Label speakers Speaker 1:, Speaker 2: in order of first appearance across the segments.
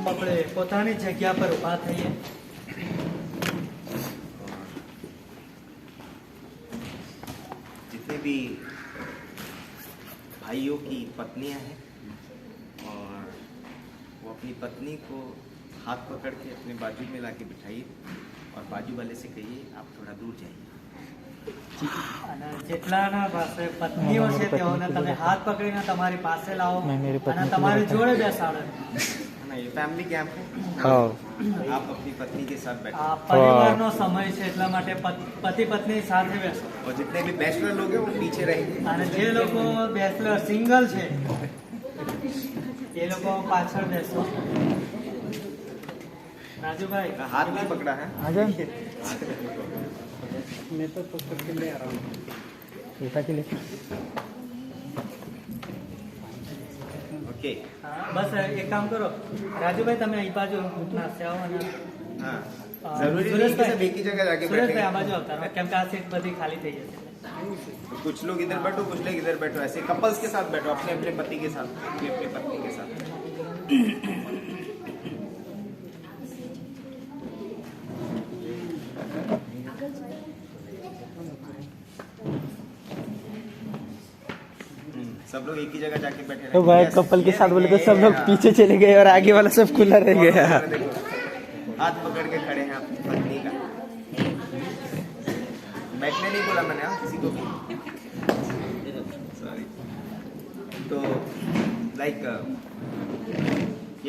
Speaker 1: આપણે પોતાની જગ્યા પર ઊભા થઈએ.
Speaker 2: जितने भी भाइयों की पत्नियां हैं और वो अपनी पत्नी को हाथ पकड़ के अपने बाजू में लाके बिठाइए और बाजू वाले से कहिए आप थोड़ा दूर जाइए.
Speaker 1: અને જેટલાના પાસે પત્નીઓ છે તેઓને તમે હાથ પકડીને તમારી પાસે લાવો અને તમારી જોડે બેસાડો.
Speaker 2: ना ये फैमिली कैंप है.
Speaker 3: हाँ
Speaker 2: आप अपनी पत्नी के साथ बैठो
Speaker 1: આ પરિવારનો સમય છે એટલા માટે પતિ પત્ની સાથે બેસો.
Speaker 2: और जितने भी बैचलर लोग हैं वो पीछे रहेंगे.
Speaker 1: અને જે લોકો બેચલર સિંગલ છે એ લોકો પાછળ બેસો. રાજુભાઈ
Speaker 2: हाथ नहीं पकड़ा है.
Speaker 3: आजा
Speaker 1: मैं तो पकड़ के ले आ रहा हूँ.
Speaker 3: ऐसा के लिए
Speaker 2: ओके.
Speaker 1: બસ એક કામ કરો રાજુભાઈ તમે અહીં બાજુ નાસે આવો અને
Speaker 2: हाँ जरूरी नहीं कि सब एक ही जगह जाके
Speaker 1: સુરેશભાઈ આ
Speaker 2: बैठे.
Speaker 1: બાજુ આવતા રહો કેમ કે આ સીટ બધી ખાલી થઈ જશે.
Speaker 2: कुछ लोग इधर बैठो कुछ लोग इधर बैठो. ऐसे कपल्स के साथ बैठो अपने अपने पति के साथ अपने अपने पत्नी के साथ. सब लोग एक ही जगह जाके बैठे
Speaker 3: तो भाई कपल के साथ बोले तो सब लोग पीछे चले गए और आगे वाला सब खुला रह गया.
Speaker 2: हाथ पकड़ के खड़े हैं अपनी पत्नी का. बैठने नहीं बोला मैंने किसी को भी. सॉरी. तो लाइक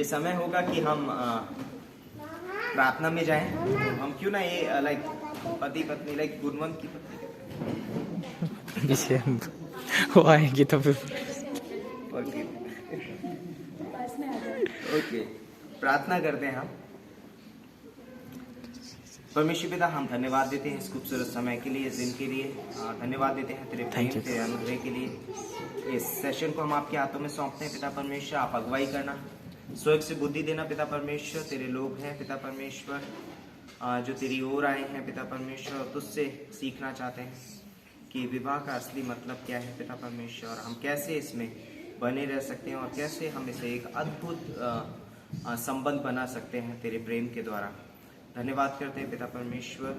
Speaker 2: ये समय होगा कि हम प्रार्थना में जाएं. हम क्यों ना ये लाइक पति पत्नी लाइक गुणवंत की पत्नी
Speaker 3: पीछे वो आएंगे तो फिर
Speaker 2: ओके प्रार्थना करते हैं हम. परमेश्वर पिता हम धन्यवाद देते हैं इस खूबसूरत समय के लिए, इस दिन के लिए. धन्यवाद देते हैं तेरे प्रेम तेरे अनुग्रह के लिए. इस सेशन को हम आपके हाथों में सौंपते हैं पिता परमेश्वर. आप अगुवाई करना, स्वर्ग से बुद्धि देना पिता परमेश्वर. तेरे लोग हैं पिता परमेश्वर जो तेरी ओर आए हैं पिता परमेश्वर, तुझसे सीखना चाहते हैं कि विवाह का असली मतलब क्या है पिता परमेश्वर, और हम कैसे इसमें बने रह सकते हैं और कैसे हम इसे एक अद्भुत संबंध बना सकते हैं तेरे प्रेम के द्वारा. धन्यवाद करते हैं पिता परमेश्वर.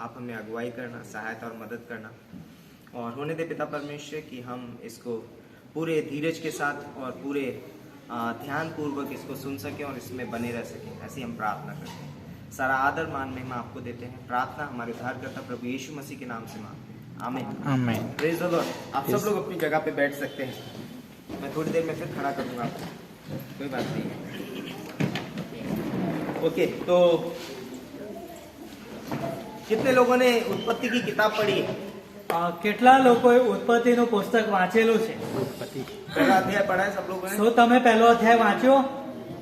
Speaker 2: आप हमें अगुवाई करना, सहायता और मदद करना और होने दे पिता परमेश्वर कि हम इसको पूरे धीरज के साथ और पूरे ध्यान पूर्वक इसको सुन सकें और इसमें बने रह सकें. ऐसी हम प्रार्थना करते हैं. सारा आदर मान में हम आपको देते हैं. प्रार्थना हमारे उद्धारकर्ता प्रभु यीशु मसीह के नाम से मांगते हैं. आमीन.
Speaker 3: आमीन.
Speaker 2: Praise the Lord. आप सब लोग अपनी जगह पे बैठ सकते हैं. मैं थोड़ी देर में फिर खड़ा करूंगा आपको, कोई बात नहीं है. ओके तो कितने लोगों ने उत्पत्ति की किताब पढ़ी है?
Speaker 1: કેટલા લોકોએ ઉત્પત્તિનું પુસ્તક વાંચેલું છે?
Speaker 2: पहला अध्याय पढ़ा है सब लोगों ने?
Speaker 1: શું તમે પહેલો અધ્યાય વાંચ્યો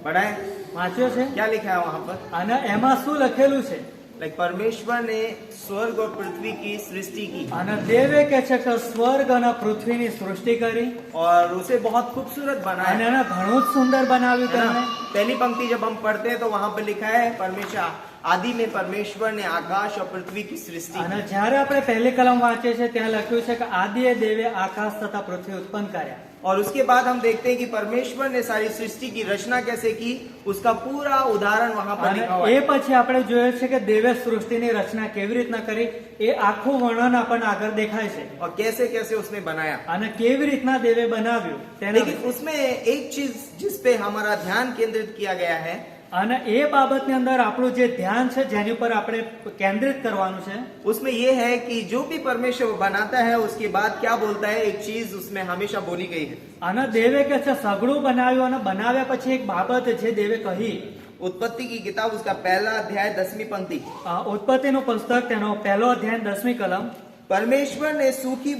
Speaker 2: पढ़ा है.
Speaker 1: વાંચ્યો છે?
Speaker 2: क्या लिखा है वहाँ पर?
Speaker 1: અને એમાં શું લખેલું છે?
Speaker 2: लाइक परमेश्वर ने स्वर्ग और पृथ्वी की सृष्टि की
Speaker 1: અને દેવે કહે છે કે સ્વર્ગ અને પૃથ્વીની સૃષ્ટિ કરી
Speaker 2: और उसे बहुत खूबसूरत
Speaker 1: અને
Speaker 2: बनाया.
Speaker 1: એને ઘણું જ સુંદર બનાવ્યું
Speaker 2: है ना?
Speaker 1: તેમણે.
Speaker 2: पहली पंक्ति जब हम पढ़ते हैं तो वहाँ पर लिखा है परमेश्वर आदि में परमेश्वर ने आकाश और पृथ्वी की सृष्टि
Speaker 1: અને
Speaker 2: की.
Speaker 1: જયારે આપણે પહેલી કલમ વાંચીએ છીએ ત્યાં લખ્યું છે કે આદિએ દેવે આકાશ તથા પૃથ્વી ઉત્પન્ન કર્યા.
Speaker 2: और उसके बाद हम देखते हैं कि परमेश्वर ने सारी सृष्टि की रचना कैसे की, उसका पूरा उदाहरण वहाँ पर
Speaker 1: અને
Speaker 2: लिखा हुआ
Speaker 1: એ
Speaker 2: है.
Speaker 1: પછી આપણે જોઈએ છે કે દેવે સૃષ્ટિની રચના કેવી રીતના કરી એ આખું વર્ણન આપણને આગળ દેખાય છે.
Speaker 2: और कैसे कैसे उसने बनाया.
Speaker 1: અને કેવી રીતના દેવે બનાવ્યું તેના
Speaker 2: लेकिन उसमें एक चीज जिस पे हमारा ध्यान केंद्रित किया गया है
Speaker 1: અને એ બાબતની અંદર આપણું જે ધ્યાન છે જેની ઉપર આપણે કેન્દ્રિત કરવાનું છે
Speaker 2: उसमें ये है कि जो भी परमेश्वर बनाता है उसके बाद क्या बोलता है, एक चीज उसमें हमेशा बोली गई है.
Speaker 1: અને દેવે કે છે સગળું બનાવ્યું અને બનાવ્યા પછી એક બાબત છે દેવે કહી.
Speaker 2: उत्पत्ति की किताब उसका पहला अध्याय 10वीं पंक्ति.
Speaker 1: ઉત્પત્તિનું પુસ્તક તેનો પહેલો અધ્યાય 10મી કલમ.
Speaker 2: परमेश्वर ने सूखी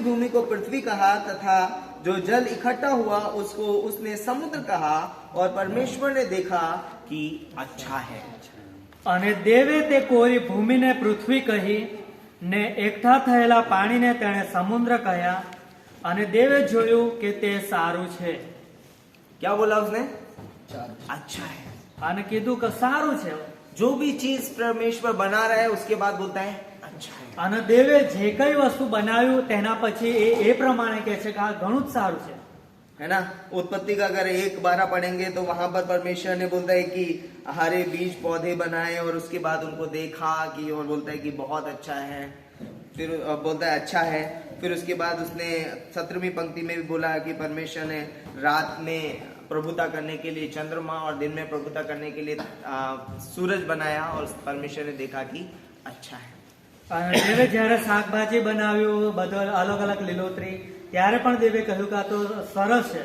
Speaker 2: भूमि को पृथ्वी कहा तथा जो जल इकट्ठा हुआ उसको उसने समुद्र कहा और परमेश्वर ने देखा कि अच्छा है.
Speaker 1: અને દેવે તે કોરી ભૂમિને પૃથ્વી કહી ને એકઠા થયેલા પાણીને તેણે સમુદ્ર કહ્યા અને દેવે જોયું કે તે સારું છે.
Speaker 2: क्या बोला उसने? अच्छा है.
Speaker 1: અને કીધું કે સારું છે.
Speaker 2: जो भी चीज परमेश्वर बना रहा है उसके बाद बोलता है अच्छा है.
Speaker 1: અને દેવે જે કઈ વસ્તુ બનાવ્યું તેના પછી એ પ્રમાણે કહે છે કે આ ઘણું જ સારું છે.
Speaker 2: है ना। उत्पत्ति का अगर 1:12 पढ़ेंगे तो वहां पर परमेश्वर ने बोलता है कि हरे बीज पौधे बनाए और उसके बाद उनको देखा कि, और बोलता है कि बहुत अच्छा है, फिर बोलता है अच्छा है। फिर उसके बाद उसने 17वीं पंक्ति में भी बोला कि परमेश्वर ने रात में प्रभुता करने के लिए चंद्रमा और दिन में प्रभुता करने के लिए सूरज बनाया और परमेश्वर ने देखा कि अच्छा है।
Speaker 1: અને દેવે જ્યારે શાકભાજી બનાવ્યું બધું અલગ અલગ લીલોતરી ત્યારે પણ દેવે કહ્યું કે આ તો સરસ છે.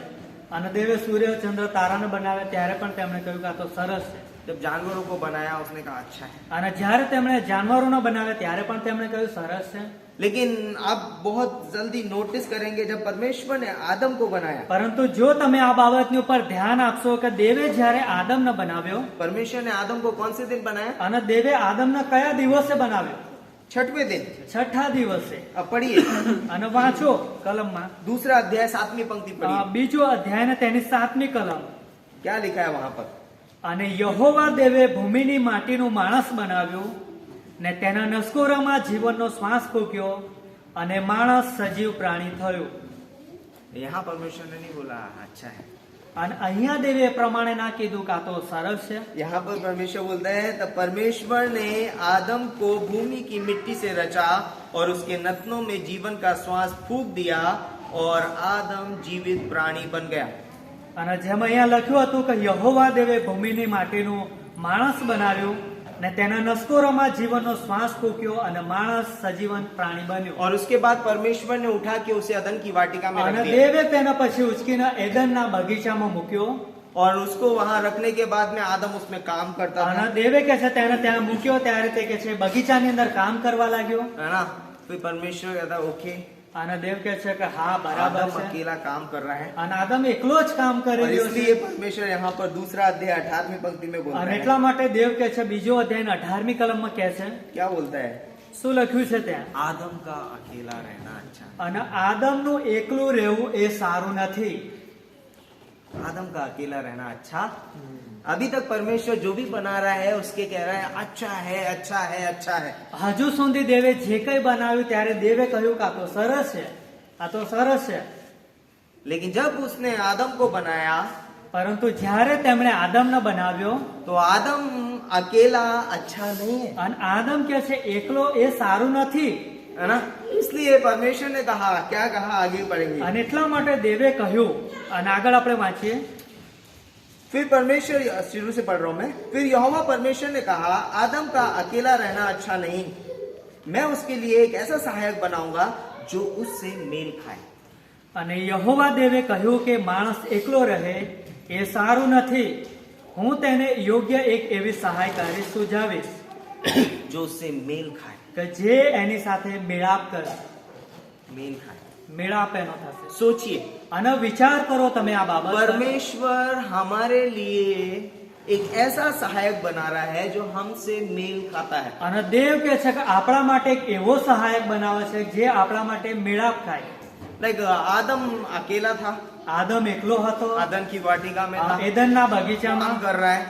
Speaker 1: અને દેવે સૂર્ય ચંદ્ર તારાને બનાવ્યા ત્યારે પણ તેમણે કહ્યું કે આ તો સરસ છે.
Speaker 2: जब जानवरों को बनाया उसने कहा अच्छा है।
Speaker 1: અને જ્યારે તેમણે જાનવરોને બનાવ્યા ત્યારે પણ તેમણે કહ્યું સરસ છે.
Speaker 2: लेकिन आप बहुत जल्दी नोटिस करेंगे जब परमेश्वर ने आदम को बनाया,
Speaker 1: પરંતુ જો તમે આ બાબતની ઉપર ધ્યાન આપશો કે દેવે જ્યારે આદમને બનાવ્યો
Speaker 2: परमेश्वर ने आदम को कौन से दिन बनाया?
Speaker 1: અને દેવે આદમને કયા દિવસે બનાવ્યો?
Speaker 2: 6वें दिन।
Speaker 1: છઠ્ઠા દિવસે.
Speaker 2: अब पढ़िए
Speaker 1: અને વાંચો કલમમાં
Speaker 2: दूसरा अध्याय 7वीं पंक्ति पढ़िए,
Speaker 1: બીજો અધ્યાય ને તેની 7મી કલમ.
Speaker 2: क्या लिखा है वहां पर?
Speaker 1: અને યહોવા દેવે ભૂમિની માટીનું માણસ બનાવ્યું ને તેના નસકોરામાં જીવનનો શ્વાસ ફૂંક્યો અને માણસ સજીવ પ્રાણી થયો.
Speaker 2: यहाँ परमेश्वर ने नहीं बोला अच्छा है,
Speaker 1: અને અહીંયા દેવે એ પ્રમાણે ના કીધું કે આ તો સરસ છે.
Speaker 2: यहाँ पर परमेश्वर बोलता है तब परमेश्वर ने आदम को भूमि की मिट्टी से रचा और उसके नथनों में जीवन का श्वास फूंक दिया और आदम जीवित प्राणी बन गया।
Speaker 1: અને જેમ અહીંયા લખ્યું હતું કે યહોવા દેવે ભૂમિની માટીનું માણસ બનાવ્યું ને તેના નસકોરામાં જીવનનો શ્વાસ ફૂંક્યો અને માણસ સજીવન પ્રાણી બન્યો.
Speaker 2: और उसके बाद परमेश्वर ने उठा के उसे अदन की वाटिका में
Speaker 1: અને
Speaker 2: रख दिया
Speaker 1: દેવે તેના પછી ઉચકીને એદનના બગીચામાં મૂક્યો.
Speaker 2: और उसको वहां रखने के बाद में आदम उसमें काम करता
Speaker 1: અને
Speaker 2: था,
Speaker 1: દેવે કે છે તેને ત્યાં મૂક્યો ત્યારે તે કે છે બગીચાની અંદર કામ કરવા લાગ્યો.
Speaker 2: है ना। फिर परमेश्वर कहता ओके,
Speaker 1: અને દેવ કે છે કે હા બરાબર
Speaker 2: आदम
Speaker 1: છે.
Speaker 2: अकेला काम कर रहा है।
Speaker 1: અને આદમ એકલો જ કામ કરી
Speaker 2: और
Speaker 1: રહ્યો છે.
Speaker 2: इसलिए परमेश्वर यहाँ पर दूसरा अध्याय 18वीं पंक्ति में बोलता
Speaker 1: અને
Speaker 2: है,
Speaker 1: એટલા માટે દેવ કે છે બીજો અધ્યાય 18મી કલમમાં કે છે
Speaker 2: क्या बोलता है?
Speaker 1: શું લખ્યું છે ત્યાં?
Speaker 2: आदम का अकेला रहना अच्छा है।
Speaker 1: અને આદમનું એકલું રહેવું એ સારું નથી.
Speaker 2: आदम का अकेला रहना अच्छा। अभी तक परमेश्वर जो भी बना रहा है उसके कह रहा है अच्छा है, अच्छा है, अच्छा है।
Speaker 1: હજુ સુધી દેવે જે કઈ બનાવ્યું ત્યારે દેવે કહ્યું કે આ તો સરસ છે, આ તો સરસ છે.
Speaker 2: लेकिन जब उसने आदम को बनाया
Speaker 1: પરંતુ જ્યારે તેમણે આદમને બનાવ્યો
Speaker 2: तो आदम अकेला अच्छा नहीं है,
Speaker 1: અને આદમ કે છે એકલો એ સારું નથી.
Speaker 2: है ना। इसलिए परमेश्वर ने कहा, क्या कहा आगे पढ़ेंगे।
Speaker 1: અને એટલા માટે દેવે કહ્યું અને આગળ આપણે વાંચીએ.
Speaker 2: फिर परमेश्वर, शुरू से पढ़ रहा हूं मैं। फिर यहोवा परमेश्वर ने कहा आदम का अकेला रहना अच्छा नहीं, मैं उसके लिए एक ऐसा सहायक बनाऊंगा जो उससे मेल खाए।
Speaker 1: અને યહોવા દેવે કહ્યું કે માણસ એકલો રહે એ સારું નથી, હું તેને યોગ્ય એક એવી સહાયકારી સુઝાવીશ
Speaker 2: जो उससे मेल खाए।
Speaker 1: કે જે એની સાથે મેળાપ કરે.
Speaker 2: मेल खाए।
Speaker 1: મેળાપ એનો થશે.
Speaker 2: सोचिए,
Speaker 1: અને વિચાર કરો તમે આ બાબત.
Speaker 2: परमेश्वर हमारे लिए एक ऐसा सहायक बना रहा है जो हमसे मेल खाता है।
Speaker 1: અને દેવ કે છે કે આપણા માટે એક એવો સહાયક બનાવે છે જે આપણા માટે મેળાપ ખાય.
Speaker 2: लाइक आदम अकेला था,
Speaker 1: આદમ એકલો હતો
Speaker 2: आदम की वाटिका में था,
Speaker 1: એદનના
Speaker 2: काम
Speaker 1: બગીચામાં
Speaker 2: कर रहा है,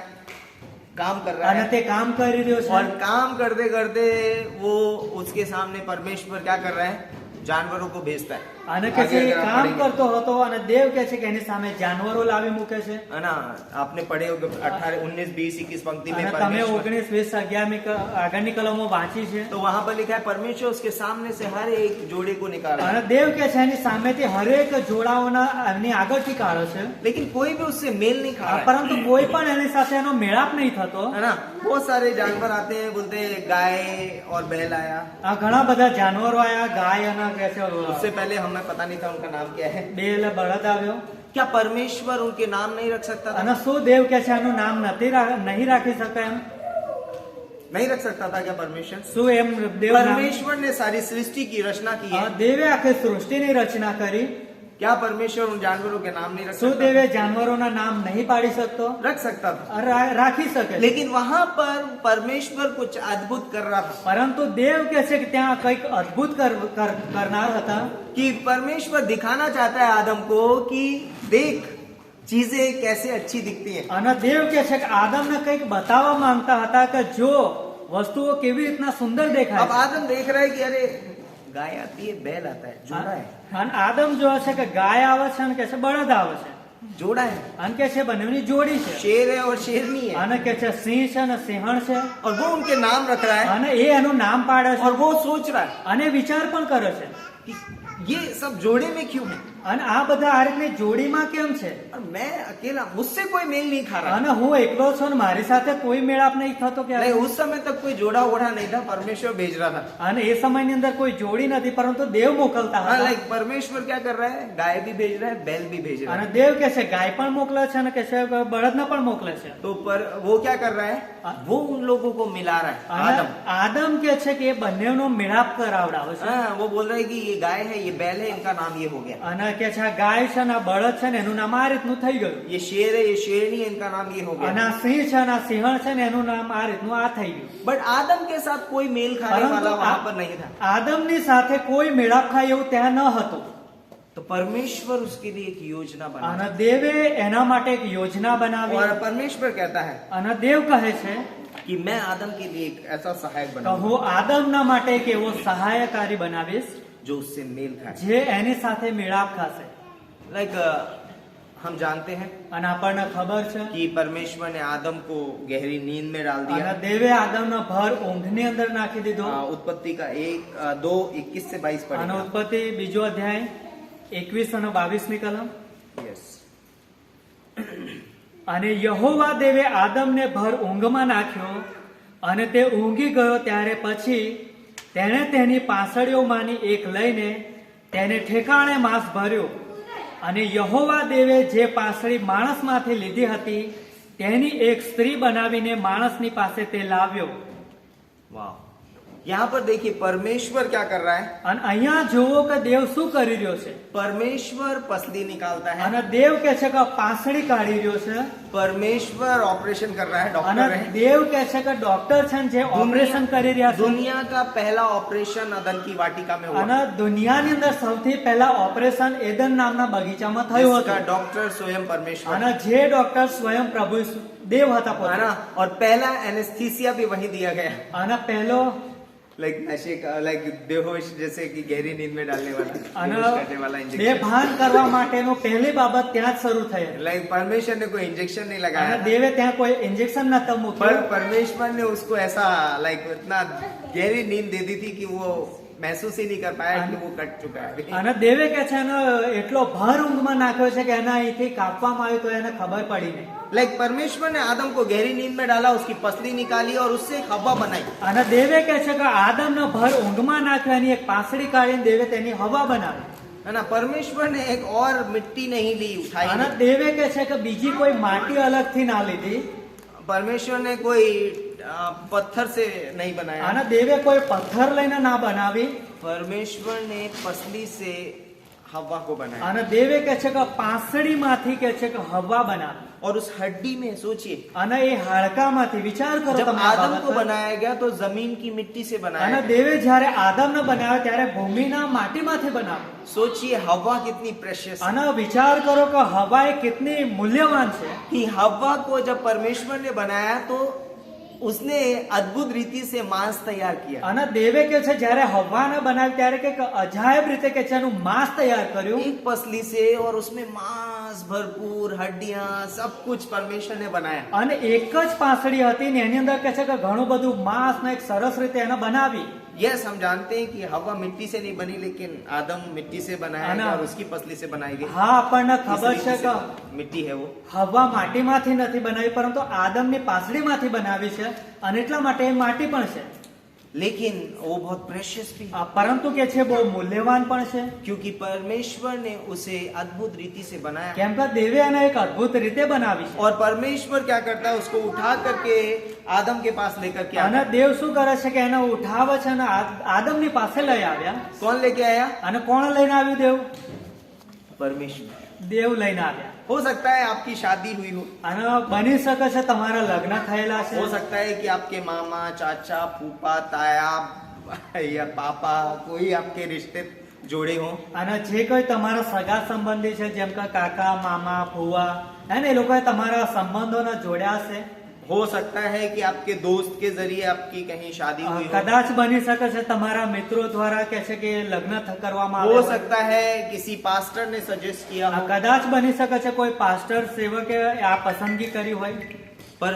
Speaker 2: काम कर रहा
Speaker 1: અને
Speaker 2: है।
Speaker 1: તે કામ કરી રહ્યો છે.
Speaker 2: और काम करते करते वो उसके सामने परमेश्वर क्या कर रहा है? जानवरों को भेजता है।
Speaker 1: અને કે છે
Speaker 2: आगे
Speaker 1: એ
Speaker 2: अगर आप
Speaker 1: કામ
Speaker 2: पढ़ेंगे,
Speaker 1: કરતો હતો અને દેવ કે છે કે એની सामे जानवरो લાવી મૂકે છે.
Speaker 2: है ना। आपने पढ़े होंगे 18, 19, 20, 21 पंक्ति में
Speaker 1: અને તમે
Speaker 2: परमेश्वर,
Speaker 1: 19, 20, 11મી આગળની કલમો વાંચી છે.
Speaker 2: तो वहां पर लिखा है परमेश्वर उसके सामने से हर एक जोड़े को निकाला,
Speaker 1: અને દેવ કે છે એની સામેથી હરેક જોડાઓના એમની આગળથી કાઢે છે.
Speaker 2: लेकिन कोई भी उससे मेल नहीं खा रहा है,
Speaker 1: પરંતુ કોઈ પણ એની સાથે એનો મેળાપ નહીં થતો.
Speaker 2: है ना। बहुत सारे जानवर आते हैं, बोलते हैं गाय और बैल आया।
Speaker 1: આ ઘણા બધા જાનવરો આયા, ગાય અને કે છે
Speaker 2: उससे पहले हमें पता नहीं था उनका नाम क्या है।
Speaker 1: બેલ બળદ આવ્યો.
Speaker 2: क्या परमेश्वर उनके नाम नहीं रख सकता था?
Speaker 1: અને શું દેવ કે છે એનું નામ નહીં રાખી શકે એમ?
Speaker 2: नहीं रख सकता था क्या परमेश्वर?
Speaker 1: શું એમ દેવ નામ?
Speaker 2: परमेश्वर ने सारी सृष्टि की रचना की है,
Speaker 1: દેવે આખી સૃષ્ટિની રચના કરી.
Speaker 2: क्या परमेश्वर उन जानवरों के नाम नहीं रख
Speaker 1: શું
Speaker 2: सकता?
Speaker 1: દેવે જાનવરોના નામ નહીં પાડી શકતો?
Speaker 2: रख सकता था,
Speaker 1: રાખી શકે.
Speaker 2: लेकिन वहां पर परमेश्वर कुछ अद्भुत कर रहा था।
Speaker 1: પરંતુ દેવ કે છે કે ત્યાં કંઈક અદ્ભુત કરનાર હતા.
Speaker 2: कि परमेश्वर दिखाना चाहता है आदम को कि देख चीजें कैसे अच्छी दिखती हैं।
Speaker 1: અને દેવ કે છે કે આદમને કંઈક બતાવવા માંગતા હતા કે જો વસ્તુઓ કેવી રીતના સુંદર
Speaker 2: अब
Speaker 1: દેખાય છે.
Speaker 2: आदम देख रहा है कि अरे गाय आती है, बैल आता है, जोड़ा है,
Speaker 1: અને આદમ જો છે કે ગાય આવે છે અને કે છે બળદ આવે છે
Speaker 2: जोड़ा है।
Speaker 1: અને કે છે બંનેની જોડી છે
Speaker 2: शेर है और शेरनी है,
Speaker 1: અને કે છે સિંહ છે અને સિંહણ છે
Speaker 2: और वो उनके नाम रख रहा है
Speaker 1: અને એ એનું નામ પાડે છે
Speaker 2: और वो सोच रहा है
Speaker 1: અને વિચાર પણ કરે છે
Speaker 2: कि ये सब जोड़े में क्यों है
Speaker 1: અને આ બધા આ રીતની જોડીમાં કેમ છે
Speaker 2: और मैं अकेला, मुझसे कोई मेल नहीं खा रहा।
Speaker 1: અને હું એકલો છું ને મારી સાથે કોઈ મેળાપ નહીં થતો કે
Speaker 2: नहीं, उस समय तक कोई जोड़ा ओढ़ा नहीं था, परमेश्वर भेज रहा था।
Speaker 1: અને એ સમયની અંદર કોઈ જોડી નથી પરંતુ देव મોકલતા
Speaker 2: हाँ,
Speaker 1: હતા
Speaker 2: लाइक परमेश्वर क्या कर रहा है, गाय भी भेज रहा है, बैल भी भेज रहा
Speaker 1: અને
Speaker 2: है।
Speaker 1: દેવ કે છે ગાય પણ મોકલે છે અને કે છે બળદને પણ મોકલે છે
Speaker 2: तो पर वो क्या कर रहा है, वो उन लोगों को मिला रहा है,
Speaker 1: અને
Speaker 2: आदम।
Speaker 1: આદમ કે છે કે એ બંનેનો મેળાપ કરાવડાવે છે
Speaker 2: हाँ, वो बोल रहा है कि ये गाय है, ये बैल है, इनका नाम ये हो गया।
Speaker 1: અને કે છે આ ગાય છે ને આ બળદ છે ને એનું નામ આ રીતનું થઈ ગયું
Speaker 2: ये शेर है, ये शेरनी है, इनका नाम ये हो
Speaker 1: અને
Speaker 2: गया।
Speaker 1: આ સિંહ છે અને આ સિંહણ છે ને એનું નામ આ રીતનું આ થઈ ગયું
Speaker 2: बट आदम के साथ कोई मेल खाने
Speaker 1: પરંતુ
Speaker 2: वाला वहां पर नहीं था।
Speaker 1: આદમની સાથે કોઈ મેળાપ ખાય એવું ત્યાં ન હતું
Speaker 2: तो परमेश्वर उसके लिए एक योजना बना
Speaker 1: અને દેવે એના માટે એક યોજના બનાવી
Speaker 2: और परमेश्वर कहता है
Speaker 1: અને દેવ કહે છે
Speaker 2: कि मैं आदम के लिए एक ऐसा सहायक
Speaker 1: કે
Speaker 2: बनाऊंगा
Speaker 1: હું આદમના માટે એક એવો સહાયકારી બનાવીશ
Speaker 2: जो उससे मेल खाए।
Speaker 1: જે એની સાથે મેળાપ ખાશે
Speaker 2: लाइक हम जानते हैं
Speaker 1: અને આપણને ખબર છે
Speaker 2: कि परमेश्वर ने आदम को गहरी नींद में डाल
Speaker 1: અને
Speaker 2: दिया।
Speaker 1: દેવે આદમનો ભર ઊંઘની અંદર નાખી દીધો
Speaker 2: उत्पत्ति का 2:21 से 22
Speaker 1: અને
Speaker 2: पढ़ेगा।
Speaker 1: ઉત્પત્તિ બીજો અધ્યાય 21 અને 22મી કલમ
Speaker 2: यस,
Speaker 1: અને યહોવા દેવે આદમને ભર ઊંઘમાં નાખ્યો અને તે ઊંઘી ગયો ત્યારે પછી તેણે તેની પાંસળીઓમાંની એક લઈને તેને ઠેકાણે માંસ ભર્યો અને યહોવા દેવે જે પાંસળી માણસમાંથી લીધી હતી તેની એક સ્ત્રી બનાવીને માણસની પાસે તે લાવ્યો
Speaker 2: वाह। यहाँ पर देखिए परमेश्वर क्या कर रहा है,
Speaker 1: અને અહીંયા જુઓ કે દેવ શું કરી રહ્યો છે
Speaker 2: परमेश्वर पसली निकालता है,
Speaker 1: અને देव કહે છે કે પાંસળી કાઢી રહ્યો છે
Speaker 2: परमेश्वर ऑपरेशन कर रहा है,
Speaker 1: અને
Speaker 2: डॉक्टर है।
Speaker 1: દેવ કહે છે કે ડોક્ટર છે ને જે ઓપરેશન કરી રહ્યા છે
Speaker 2: दुनिया का पहला ऑपरेशन अदन की वाटिका में हुआ,
Speaker 1: અને દુનિયાની અંદર સૌથી પહેલા ઓપરેશન એદન નામના બગીચામાં થયું
Speaker 2: जिसका
Speaker 1: હતું
Speaker 2: डॉक्टर स्वयं परमेश्वर
Speaker 1: અને જે ડોક્ટર સ્વયં પ્રભુ દેવ હતા
Speaker 2: है
Speaker 1: પોતે
Speaker 2: ना। और पहला एनेस्थीसिया भी वहीं दिया गया,
Speaker 1: અને પહેલો
Speaker 2: लाइक नशे का, लाइक बेहोश जैसे कि गहरी नींद में डालने वाला,
Speaker 1: અને
Speaker 2: बेहोश करने वाला इंजेक्शन।
Speaker 1: બેભાન કરવા માટેનો પહેલી બાબત ત્યાં જ શરૂ થઈ હતી.
Speaker 2: लाइक परमेश्वर ने कोई इंजेक्शन नहीं
Speaker 1: અને
Speaker 2: लगाया था,
Speaker 1: દેવે ત્યાં કોઈ ઇન્જેક્શન નતો
Speaker 2: पर
Speaker 1: મૂક્યું
Speaker 2: परमेश्वर ने उसको ऐसा लाइक इतना गहरी नींद दे दी थी कि वो महसूस ही नहीं कर पाया कि वो कट चुका है।
Speaker 1: અને દેવે કે છે એને એટલો ભર ઊંઘમાં નાખ્યો છે કે એના અહીંથી કાપવામાં આવ્યું તો એને ખબર પડી નહીં.
Speaker 2: लाइक परमेश्वर ने आदम को गहरी नींद में डाला, उसकी पसली निकाली और उससे एक हवा बनाई।
Speaker 1: અને દેવે કે છે કે આદમનો ભર ઊંઘમાં નાખ્યો એની એક પાંસળી કાઢીને દેવે તેની હવા બનાવી.
Speaker 2: है ना। परमेश्वर ने एक और मिट्टी नहीं ली, उठाई
Speaker 1: અને
Speaker 2: नहीं।
Speaker 1: દેવે કે છે કે બીજી કોઈ માટી અલગથી ના લીધી
Speaker 2: परमेश्वर ने कोई पत्थर से नहीं बनाया,
Speaker 1: અને દેવે કોઈ પથ્થર લઈને ના બનાવી.
Speaker 2: परमेश्वर ने पसली से हवा को बनाया।
Speaker 1: અને દેવે કે છે કે પાંસળીમાંથી કે છે કે હવા બનાવી.
Speaker 2: और उस हड्डी में सोचिए,
Speaker 1: અને એ હાડકામાંથી વિચાર કરો
Speaker 2: जब
Speaker 1: તમે આ
Speaker 2: आदम
Speaker 1: બાબત
Speaker 2: को
Speaker 1: પર.
Speaker 2: बनाया गया तो जमीन की मिट्टी से बनाया
Speaker 1: અને
Speaker 2: गया।
Speaker 1: દેવે જયારે આદમને બનાવ્યો ત્યારે ભૂમિના માટીમાંથી બનાવ્યો.
Speaker 2: सोचिए हवा कितनी प्रेशियस है,
Speaker 1: અને વિચાર કરો કે હવા એ કેટલી મૂલ્યવાન છે.
Speaker 2: कि हवा को जब परमेश्वर ने बनाया तो उसने अद्भुत रीति से मांस तैयार किया।
Speaker 1: અને દેવે કે છે જયારે હવાને બનાવી ત્યારે કે અજાયબ રીતે કે છે એનું માંસ તૈયાર કર્યું.
Speaker 2: एक पसली से और उसमें मांस भरपूर, हड्डियां, सब कुछ परमेश्वर ने बनाया।
Speaker 1: અને એક જ પાંસળી હતી ને એની અંદર કે છે કે ઘણું બધું માંસ ને એક સરસ રીતે એને બનાવી.
Speaker 2: यस, हम जानते हैं कि हवा मिट्टी से नहीं बनी, लेकिन आदम मिट्टी से बनाया
Speaker 1: है ना।
Speaker 2: गया और उसकी पसली से बनाई गई।
Speaker 1: હા આપણને
Speaker 2: इस
Speaker 1: ખબર
Speaker 2: रीति
Speaker 1: છે
Speaker 2: से
Speaker 1: કે
Speaker 2: मिट्टी है वो।
Speaker 1: હવા માટીમાંથી નથી બનાવી પરંતુ આદમની પાંસળીમાંથી બનાવી છે અને એટલા માટે એ માટી પણ છે.
Speaker 2: लेकिन वो बहुत प्रेशियस भी,
Speaker 1: પરંતુ કે છે બહુ મૂલ્યવાન પણ છે.
Speaker 2: क्योंकि परमेश्वर ने उसे अद्भुत रीति से बनाया।
Speaker 1: કેમ કે દેવે એને એક અદ્ભુત રીતે બનાવી છે.
Speaker 2: और परमेश्वर क्या करता है, उसको उठा करके आदम के पास लेकर के
Speaker 1: અને
Speaker 2: आता है।
Speaker 1: દેવ શું કરે છે કે એને ઉઠાવે છે અને આદમની પાસે લઈ આવ્યા.
Speaker 2: कौन लेके आया?
Speaker 1: અને કોણ લઈને આવ્યું? દેવ.
Speaker 2: परमेश्वर।
Speaker 1: દેવ લઈને આવ્યા.
Speaker 2: हो सकता है आपकी शादी हुई हो,
Speaker 1: અને બની શકે છે તમારા લગ્ન થયેલા છે.
Speaker 2: हो सकता है कि आपके मामा, चाचा, फूफा, ताया या पापा, कोई आपके रिश्ते जोड़े हों।
Speaker 1: અને જે કોઈ તમારા સગા સંબંધી છે જેમ કે કાકા, મામા, ફુવા, હે ને, એ લોકોએ તમારા સંબંધોને જોડ્યા છે.
Speaker 2: हो सकता है कि आपके दोस्त के जरिए आपकी कहीं शादी हुई हो,
Speaker 1: કદાચ બની શકે છે તમારા મિત્રો દ્વારા કે છે કે લગ્ન કરવામાં
Speaker 2: हो
Speaker 1: આવે હોય.
Speaker 2: सकता है किसी पास्टर ने सजेस्ट किया हो,
Speaker 1: કદાચ બની શકે છે કોઈ પાસ્ટર સેવકે આ પસંદગી કરી હોય.
Speaker 2: पर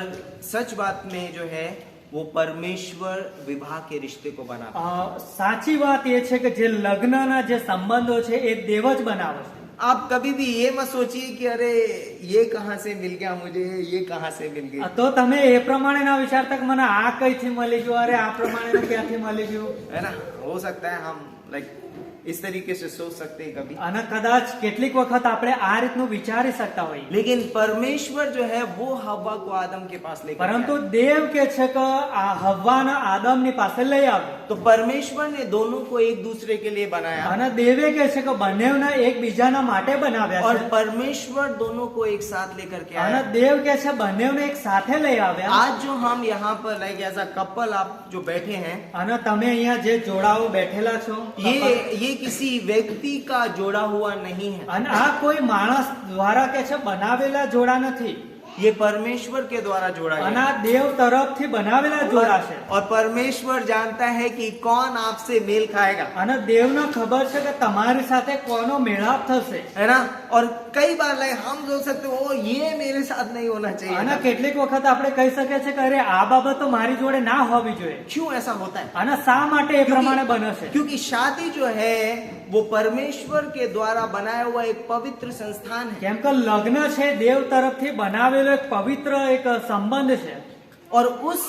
Speaker 2: सच बात में जो है वो परमेश्वर विवाह के रिश्ते को बनाता है।
Speaker 1: સાચી વાત એ છે કે જે લગ્નના જે સંબંધો છે એ દેવ જ બનાવે છે.
Speaker 2: आप कभी भी ये मत सोचिए कि अरे ये कहाँ से मिल गया मुझे, ये कहाँ से मिल गई,
Speaker 1: તો તમે એ પ્રમાણે ના વિચારતા કે મને આ કઈથી મળી ગયું, અરે આ પ્રમાણે ક્યાંથી મળી ગયું.
Speaker 2: है ना। हो सकता है हम लाइक इस तरीके से सोच सकते हैं कभी,
Speaker 1: અને કદાચ કેટલીક વખત આપણે આ રીતનું વિચારી શકતા હોઈએ.
Speaker 2: लेकिन परमेश्वर जो है वो हव्वा को आदम के पास लेकर
Speaker 1: પરંતુ
Speaker 2: गया।
Speaker 1: દેવ કે છે કે આ હવ્વાના આદમની પાસે લઈ આવ્યો.
Speaker 2: तो परमेश्वर ने दोनों को एक दूसरे के लिए बनाया
Speaker 1: અને દેવે કે છે કે બંનેવને એકબીજાના માટે બનાવ્યા
Speaker 2: और
Speaker 1: છે.
Speaker 2: परमेश्वर दोनों को एक साथ लेकर के
Speaker 1: અને
Speaker 2: आया।
Speaker 1: દેવ કે છે બંનેવને એક સાથે લઈ આવ્યા.
Speaker 2: आज जो हम यहाँ पर लाइक एज अ कपल आप जो बैठे हैं,
Speaker 1: અને તમે અહીંયા જે જોડાઓ બેઠેલા છો,
Speaker 2: ये किसी व्यक्ति का जोड़ा हुआ नहीं है,
Speaker 1: અને આ કોઈ માણસ દ્વારા કે છે બનાવેલા જોડા નથી.
Speaker 2: ये परमेश्वर के द्वारा जोड़ा
Speaker 1: અને
Speaker 2: गया
Speaker 1: આ દેવ તરફથી બનાવેલા જોડા છે.
Speaker 2: और परमेश्वर जानता है कि कौन आपसे मेल खाएगा,
Speaker 1: અને દેવને ખબર છે કે તમારી સાથે કોનો મેળાપ થશે.
Speaker 2: है ना। और कई बार लाइक हम सोच सकते हो "ओ, ये मेरे साथ नहीं होना चाहिए
Speaker 1: અને
Speaker 2: था।"
Speaker 1: કેટલીક વખત આપણે કહી શકીએ છીએ કે અરે આ બાબત તો મારી જોડે ના હોવી જોઈએ.
Speaker 2: क्यों ऐसा होता है?
Speaker 1: અને શા માટે એ પ્રમાણે બને છે?
Speaker 2: क्योंकि शादी जो है वो परमेश्वर के द्वारा बनाया हुआ एक पवित्र संस्थान है,
Speaker 1: કેમ કે લગ્ન છે દેવ તરફથી બનાવેલો એક પવિત્ર એક સંબંધ છે.
Speaker 2: और उस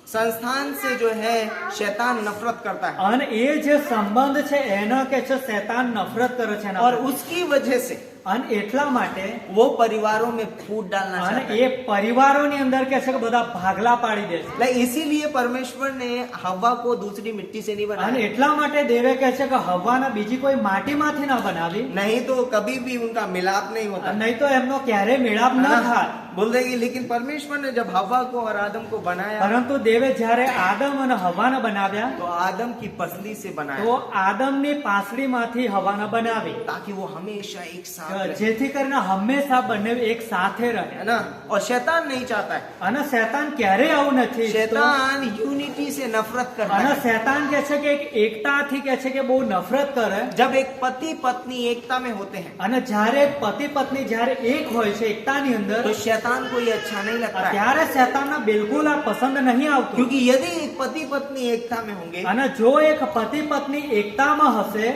Speaker 2: संस्थान से जो है शैतान नफरत करता है,
Speaker 1: અને એ જે સંબંધ છે એનો કે છે શૈતાન નફરત કરે છે એના
Speaker 2: और
Speaker 1: પ્રત્યે.
Speaker 2: उसकी वजह से
Speaker 1: અને એટલા માટે
Speaker 2: वो परिवारों में फूट डालना
Speaker 1: અને
Speaker 2: चाहता है।
Speaker 1: એ પરિવારોની અંદર કે છે કે બધા ભાગલા પાડી દે છે.
Speaker 2: लाइक इसीलिए परमेश्वर ने हवा को दूसरी मिट्टी से नहीं
Speaker 1: અને
Speaker 2: बनाया,
Speaker 1: એટલા માટે દેવે કે છે કે હવાના બીજી કોઈ माटीમાંથી ના બનાવી,
Speaker 2: नहीं तो कभी भी उनका मिलाप नहीं होता।
Speaker 1: નહીં તો એમનો ક્યારે મેળાપ ન થાય.
Speaker 2: बोल देगी लेकिन परमेश्वर ने जब हवा को और आदम को बनाया
Speaker 1: પરંતુ દેવે જ્યારે આદમ અને હવાને બનાવ્યા
Speaker 2: तो आदम की पसली से बनाया
Speaker 1: તો આદમની પાસળીમાંથી હવાને બનાવી,
Speaker 2: ताकि वो हमेशा एक साथ रहे,
Speaker 1: જેથી કરીને હંમેશા બંને એક સાથે
Speaker 2: है
Speaker 1: રહે.
Speaker 2: ना। और शैतान नहीं चाहता है,
Speaker 1: અને શૈતાન ક્યારેય આવું નથી ઈચ્છતો.
Speaker 2: शैतान यूनिटी से नफरत करता
Speaker 1: અને
Speaker 2: है।
Speaker 1: શૈતાન કે છે કે એક એકતાથી કે છે કે બહુ નફરત કરે.
Speaker 2: जब एक पति पत्नी एकता में होते हैं
Speaker 1: અને જ્યારે પતિ પત્ની જ્યારે એક હોય છે એકતાની અંદર,
Speaker 2: तो शैतान को ये अच्छा नहीं लगता है,
Speaker 1: ત્યારે શૈતાનને બિલકુલ આ પસંદ નહીં આવતું.
Speaker 2: क्योंकि यदि एक पति पत्नी एकता में होंगे,
Speaker 1: અને જો એક પતિ પત્ની એકતામાં હશે,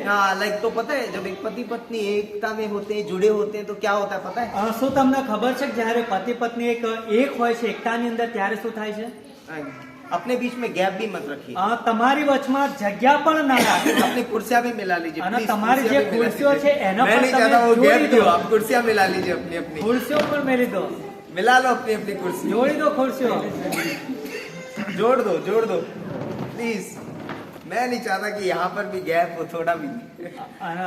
Speaker 2: लाइक तो पता है जब एक पति पत्नी एकता में होते हैं, जुड़े होते हैं, तो क्या होता है पता है?
Speaker 1: શું તમને ખબર છે કે જ્યારે પતિ પત્ની એક હોય છે એકતાની અંદર ત્યારે શું થાય છે?
Speaker 2: अपने बीच में गैप भी मत रखिए,
Speaker 1: તમારી વચમાં જગ્યા પણ ના રાખો.
Speaker 2: अपनी कुर्सियां भी मिला लीजिए
Speaker 1: અને
Speaker 2: please,
Speaker 1: તમારી
Speaker 2: कुर्सियां
Speaker 1: જે
Speaker 2: भी मिला
Speaker 1: ખુરશીઓ
Speaker 2: लीजिए।
Speaker 1: છે એનો
Speaker 2: मैं
Speaker 1: પણ
Speaker 2: नहीं
Speaker 1: તમે
Speaker 2: चाहता वो
Speaker 1: जोड़ी
Speaker 2: गैप
Speaker 1: दो.
Speaker 2: दो, आप कुर्सियां मिला लीजिए अपनी अपनी,
Speaker 1: ખુરશીઓ પણ મેલી દો,
Speaker 2: मिला लो अपनी अपनी कुर्सी,
Speaker 1: જોડી દો ખુરશીઓ.
Speaker 2: जोड़ दो प्लीज। मैं नहीं चाहता कि यहाँ पर भी गैप हो थोड़ा भी,
Speaker 1: અને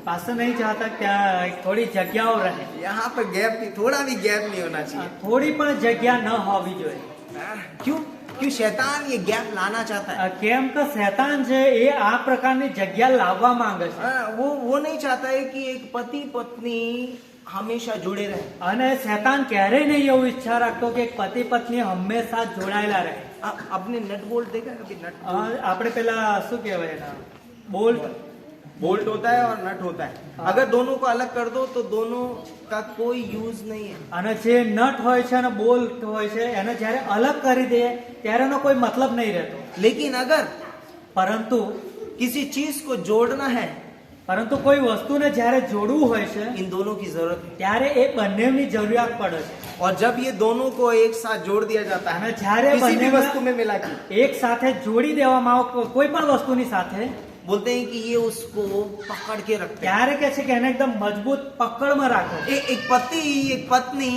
Speaker 1: પાછો નહીં ચાહતા કે ત્યાં થોડી જગ્યાઓ રહે,
Speaker 2: यहाँ पर गैप भी थोड़ा भी गैप नहीं होना चाहिए।
Speaker 1: થોડી પણ જગ્યા ન હોવી જોઈએ.
Speaker 2: क्यों? क्यों शैतान ये गैप लाना चाहता है।
Speaker 1: કેમ કે શૈતાન છે એ આ પ્રકારની જગ્યા લાવવા માંગે છે.
Speaker 2: वो नहीं चाहता है कि एक पति पत्नी हमेशा जुड़े रहे।
Speaker 1: અને શૈતાન ક્યારેય નહીં એવું ઈચ્છા રાખતો કે એક પતિ પત્ની હંમેશા જોડાયેલા રહે.
Speaker 2: आपने नट बोल्ट देखा है कभी? नट
Speaker 1: આપણે પેલા શું કહેવાય એના બોલ્ટ,
Speaker 2: बोल्ट होता है और नट होता है, अगर दोनों को अलग कर दो तो दोनों का कोई यूज नहीं है।
Speaker 1: અને જે નટ હોય છે અને બોલ્ટ હોય છે એને જ્યારે અલગ કરી દે ત્યારે એનો કોઈ મતલબ નહીં રહેતો.
Speaker 2: लेकिन अगर
Speaker 1: પરંતુ
Speaker 2: किसी चीज को जोड़ना है,
Speaker 1: કોઈ વસ્તુને જ્યારે જોડવું હોય છે
Speaker 2: इन दोनों की जरूरत है।
Speaker 1: ત્યારે એ બંનેની જરૂરિયાત પડે છે.
Speaker 2: और जब ये दोनों को एक साथ जोड़ दिया जाता है
Speaker 1: અને જ્યારે
Speaker 2: किसी भी
Speaker 1: બંનેમાં
Speaker 2: वस्तु में मिला के,
Speaker 1: એક સાથે જોડી દેવામાં આવે કોઈ પણ વસ્તુની સાથે,
Speaker 2: बोलते हैं कि ये उसको पकड़ के रखते हैं।
Speaker 1: ત્યારે કે છે કે એને એકદમ મજબૂત પકડમાં રાખો.
Speaker 2: एक पति एक पत्नी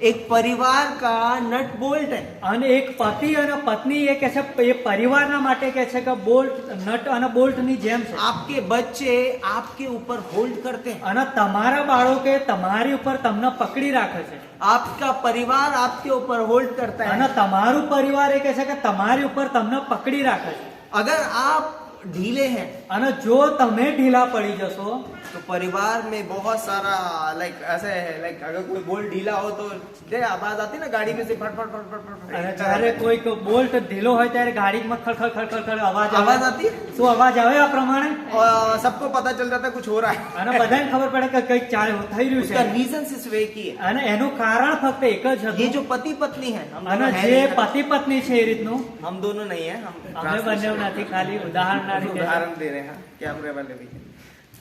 Speaker 2: एक परिवार का नट बोल्ट है।
Speaker 1: અને એક પતિ અને પત્ની એ કે છે એ પરિવારના માટે કે છે કે બોલ્ટ નટ અને બોલ્ટની જેમ છે.
Speaker 2: आपके बच्चे आपके ऊपर होल्ड करते हैं,
Speaker 1: અને તમારા બાળકો તમારી ઉપર તમને પકડી રાખે છે.
Speaker 2: आपका परिवार आपके ऊपर होल्ड करता
Speaker 1: અને
Speaker 2: है।
Speaker 1: તમારું પરિવાર એ કે છે કે તમારી ઉપર તમને પકડી રાખે છે.
Speaker 2: अगर आप ढीले हैं
Speaker 1: અને જો તમે ઢીલા પડી જશો
Speaker 2: तो परिवार में बहुत सारा लाइक ऐसा है, लाइक अगर कोई बोल्ट ढीला हो तो जे आवाज आती ना गाड़ी में से फट फट फट फट फट
Speaker 1: અને
Speaker 2: फट
Speaker 1: જયારે કોઈક બોલ્ટ ઢીલો હોય ત્યારે ગાડીમાં ખડખડ ખડખડ ખડ અવાજ
Speaker 2: आवाज
Speaker 1: આવે
Speaker 2: आती है
Speaker 1: શું અવાજ આવે આ પ્રમાણે
Speaker 2: और सबको पता चल जाता है कुछ हो रहा है।
Speaker 1: અને બધાને ખબર પડે કે કંઈક થઈ રહ્યું
Speaker 2: उसका
Speaker 1: છે
Speaker 2: रीजन सिर्फ एक ही है,
Speaker 1: અને એનું કારણ ફક્ત એક જ
Speaker 2: ये
Speaker 1: હતું
Speaker 2: जो पति पत्नी है हम
Speaker 1: અને
Speaker 2: दोनों हैं
Speaker 1: જે
Speaker 2: नहीं,
Speaker 1: પતિ પત્ની છે એ રીતનું
Speaker 2: हम दोनों नहीं है, हम
Speaker 1: અમે બંને
Speaker 2: translation-
Speaker 1: નથી, ખાલી ઉદાહરણના રીતે
Speaker 2: उदाहरण दे रहे हैं कैमरे वाले भी।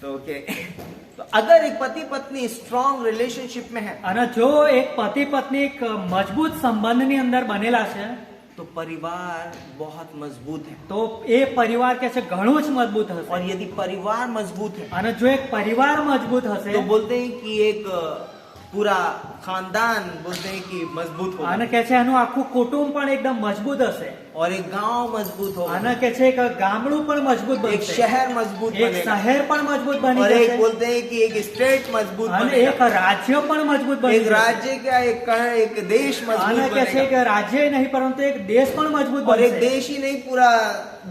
Speaker 2: तो ओके तो अगर एक पति पत्नी स्ट्रॉन्ग रिलेशनशिप में है
Speaker 1: અને જો એક પતિ પત્ની એક મજબૂત સંબંધની અંદર બનેલા છે
Speaker 2: तो परिवार बहुत मजबूत है,
Speaker 1: તો એ પરિવાર કે છે ઘણું જ મજબૂત હશે
Speaker 2: और यदि परिवार मजबूत है
Speaker 1: અને જો એક પરિવાર મજબૂત હશે
Speaker 2: तो बोलते हैं कि एक पूरा खानदान बोलते हैं कि मजबूत होगा
Speaker 1: અને કે છે એનું આખું કુટુંબ પણ એકદમ મજબૂત હશે
Speaker 2: और एक गांव मजबूत होगा,
Speaker 1: અને કે છે કે ગામડું પણ મજબૂત
Speaker 2: एक
Speaker 1: બનશે
Speaker 2: शहर मजबूत
Speaker 1: એક
Speaker 2: बनेगा
Speaker 1: શહેર પણ મજબૂત બની
Speaker 2: और एक
Speaker 1: જશે
Speaker 2: बोलते हैं कि एक स्टेट मजबूत
Speaker 1: અને
Speaker 2: बनेगा,
Speaker 1: એક રાજ્ય પણ મજબૂત બની
Speaker 2: एक
Speaker 1: જશે
Speaker 2: राज्य का एक देश
Speaker 1: અને
Speaker 2: मजबूत
Speaker 1: કે છે
Speaker 2: बनेगा
Speaker 1: કે રાજ્ય નહીં પરંતુ એક દેશ પણ મજબૂત
Speaker 2: और एक
Speaker 1: બનશે
Speaker 2: देश ही नहीं पूरा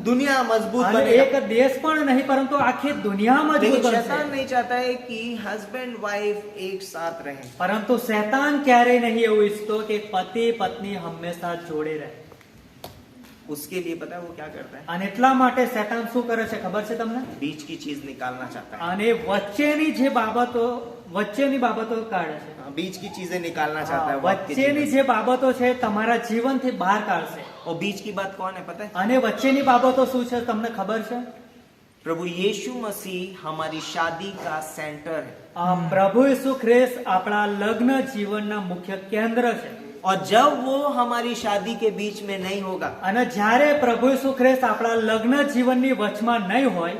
Speaker 2: दुनिया मजबूत
Speaker 1: અને
Speaker 2: बनेगा।
Speaker 1: એક देश પણ નહીં પરંતુ આખી दुनिया મજબૂત
Speaker 2: लेकिन
Speaker 1: બનશે
Speaker 2: शैतान नहीं चाहता है कि हस्बैंड वाइफ एक साथ रहें,
Speaker 1: પરંતુ શૈતાન ક્યારેય નહીં એવું ઈચ્છતો કે પતિ પત્ની હંમેશા જોડે રહે
Speaker 2: उसके लिए पता है वो क्या करता है,
Speaker 1: અને એટલા માટે શૈતાન શું કરે છે ખબર છે તમને
Speaker 2: बीच की चीज निकालना चाहता है,
Speaker 1: અને વચ્ચેની બાબતો કાઢે છે
Speaker 2: हाँ, बीच की चीजें निकालना चाहता है वो आपके
Speaker 1: વચ્ચેની
Speaker 2: जीवन
Speaker 1: જે બાબતો છે તમારા જીવનથી બહાર કાઢશે
Speaker 2: से। और बीच की बात कौन है पता है,
Speaker 1: અને વચ્ચેની બાબતો શું છે તમને ખબર છે
Speaker 2: प्रभु यीशु मसीह हमारी शादी का सेंटर है,
Speaker 1: આ પ્રભુ ઈસુ ખ્રિસ્ત આપણા લગ્ન જીવનના મુખ્ય કેન્દ્ર છે
Speaker 2: और जब वो हमारी शादी के बीच में नहीं होगा
Speaker 1: અને જ્યારે પ્રભુ ઈસુ ખ્રિસ્ત આપણા લગ્ન જીવનની વચમાં નહીં હોય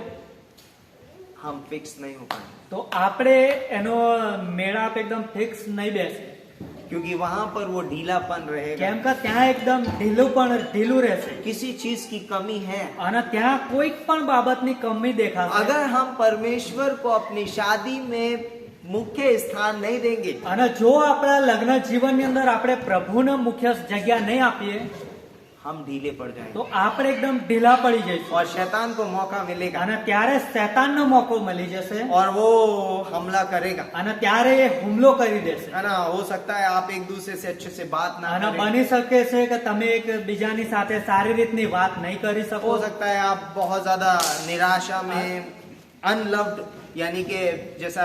Speaker 2: हम फिक्स नहीं हो पाएंगे,
Speaker 1: તો આપણે એનો મેળાપ એકદમ ફિક્સ નહીં બેસે
Speaker 2: क्योंकि वहां पर वो ढीलापन रहेगा,
Speaker 1: કેમ કે ત્યાં એકદમ ઢીલું રહેશે
Speaker 2: किसी चीज की कमी है।
Speaker 1: અને ત્યાં કોઈક પણ બાબતની કમી દેખાશે
Speaker 2: अगर हम परमेश्वर को अपनी शादी में मुख्य स्थान नहीं देंगे
Speaker 1: અને જો આપણા લગ્ન જીવનની અંદર આપણે પ્રભુને મુખ્ય જગ્યા નહીં આપીએ
Speaker 2: हम ढीले पड़
Speaker 1: તો
Speaker 2: जाएंगे
Speaker 1: આપણે એકદમ ઢીલા પડી જઈશું
Speaker 2: और शैतान को मौका मिलेगा
Speaker 1: અને ત્યારે શૈતાનનો મોકો મળી જશે
Speaker 2: और वो हमला करेगा,
Speaker 1: અને ત્યારે એ હુમલો કરી દેશે
Speaker 2: है ना। हो सकता है आप एक दूसरे से अच्छे से बात ना
Speaker 1: અને
Speaker 2: करें,
Speaker 1: બની શકે છે કે તમે એક બીજાની સાથે સારી રીતની વાત નહીં કરી શકો
Speaker 2: हो सकता है आप बहुत ज्यादा निराशा में अनलव्ड, यानी कि जैसा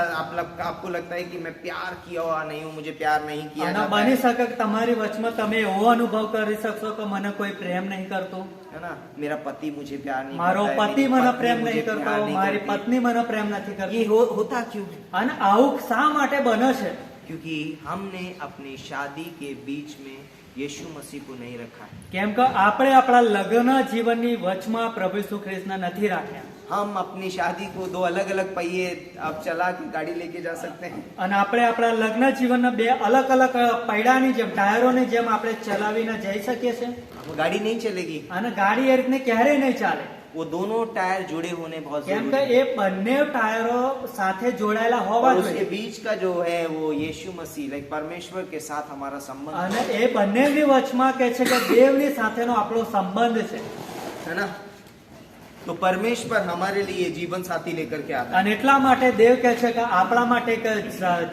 Speaker 2: आपको लगता है कि मैं प्यार किया हुआ नहीं हूँ, मुझे प्यार नहीं किया
Speaker 1: અને
Speaker 2: जाता
Speaker 1: બની
Speaker 2: है,
Speaker 1: શકે કે તમારી વચમાં તમે એવો અનુભવ કરી શકશો કે મને કોઈ પ્રેમ નહીં કરતો
Speaker 2: है ना। मेरा पति मुझे प्यार नहीं
Speaker 1: મારો
Speaker 2: करता है,
Speaker 1: પતિ
Speaker 2: मेरी
Speaker 1: મને
Speaker 2: पत्नी
Speaker 1: પ્રેમ
Speaker 2: मुझे
Speaker 1: નહીં કરતો
Speaker 2: प्यार नहीं
Speaker 1: મારી
Speaker 2: करती।
Speaker 1: પત્ની મને પ્રેમ નથી
Speaker 2: ये
Speaker 1: કરતી
Speaker 2: होता क्यों है,
Speaker 1: અને આવું શા માટે બને છે
Speaker 2: क्योंकि हमने अपनी शादी के बीच में यीशु मसीह को नहीं रखा है।
Speaker 1: કેમ કે આપણે આપણા લગ્ન જીવનની વચમાં પ્રભુ ઈસુ ખ્રિસ્તને નથી રાખ્યા
Speaker 2: हम अपनी शादी को दो अलग अलग पहिए आप चला के गाड़ी लेके जा सकते हैं,
Speaker 1: અને આપણે આપણા લગ્ન જીવનના બે અલગ અલગ પૈડાની જેમ ટાયરોની જેમ આપણે ચલાવીને જઈ શકીએ છીએ
Speaker 2: वो गाड़ी नहीं चलेगी,
Speaker 1: અને ગાડી એ રીતને ક્યારેય નહીં ચાલે
Speaker 2: वो दोनों टायर जुड़े होने बहुत
Speaker 1: કેમ
Speaker 2: जरूरी
Speaker 1: કે
Speaker 2: है।
Speaker 1: એ બંને ટાયરો સાથે જોડાયેલા હોવા
Speaker 2: और उसके
Speaker 1: જોઈએ
Speaker 2: बीच का जो है वो यीशु मसीह लाइक परमेश्वर के साथ हमारा संबंध
Speaker 1: અને એ બંનેની વચમાં કે છે કે દેવની સાથેનો આપણો સંબંધ છે
Speaker 2: है ना। तो परमेश्वर हमारे लिए जीवन साथी लेकर के आता
Speaker 1: અને એટલા માટે દેવ કહે છે કે આપણા માટે એક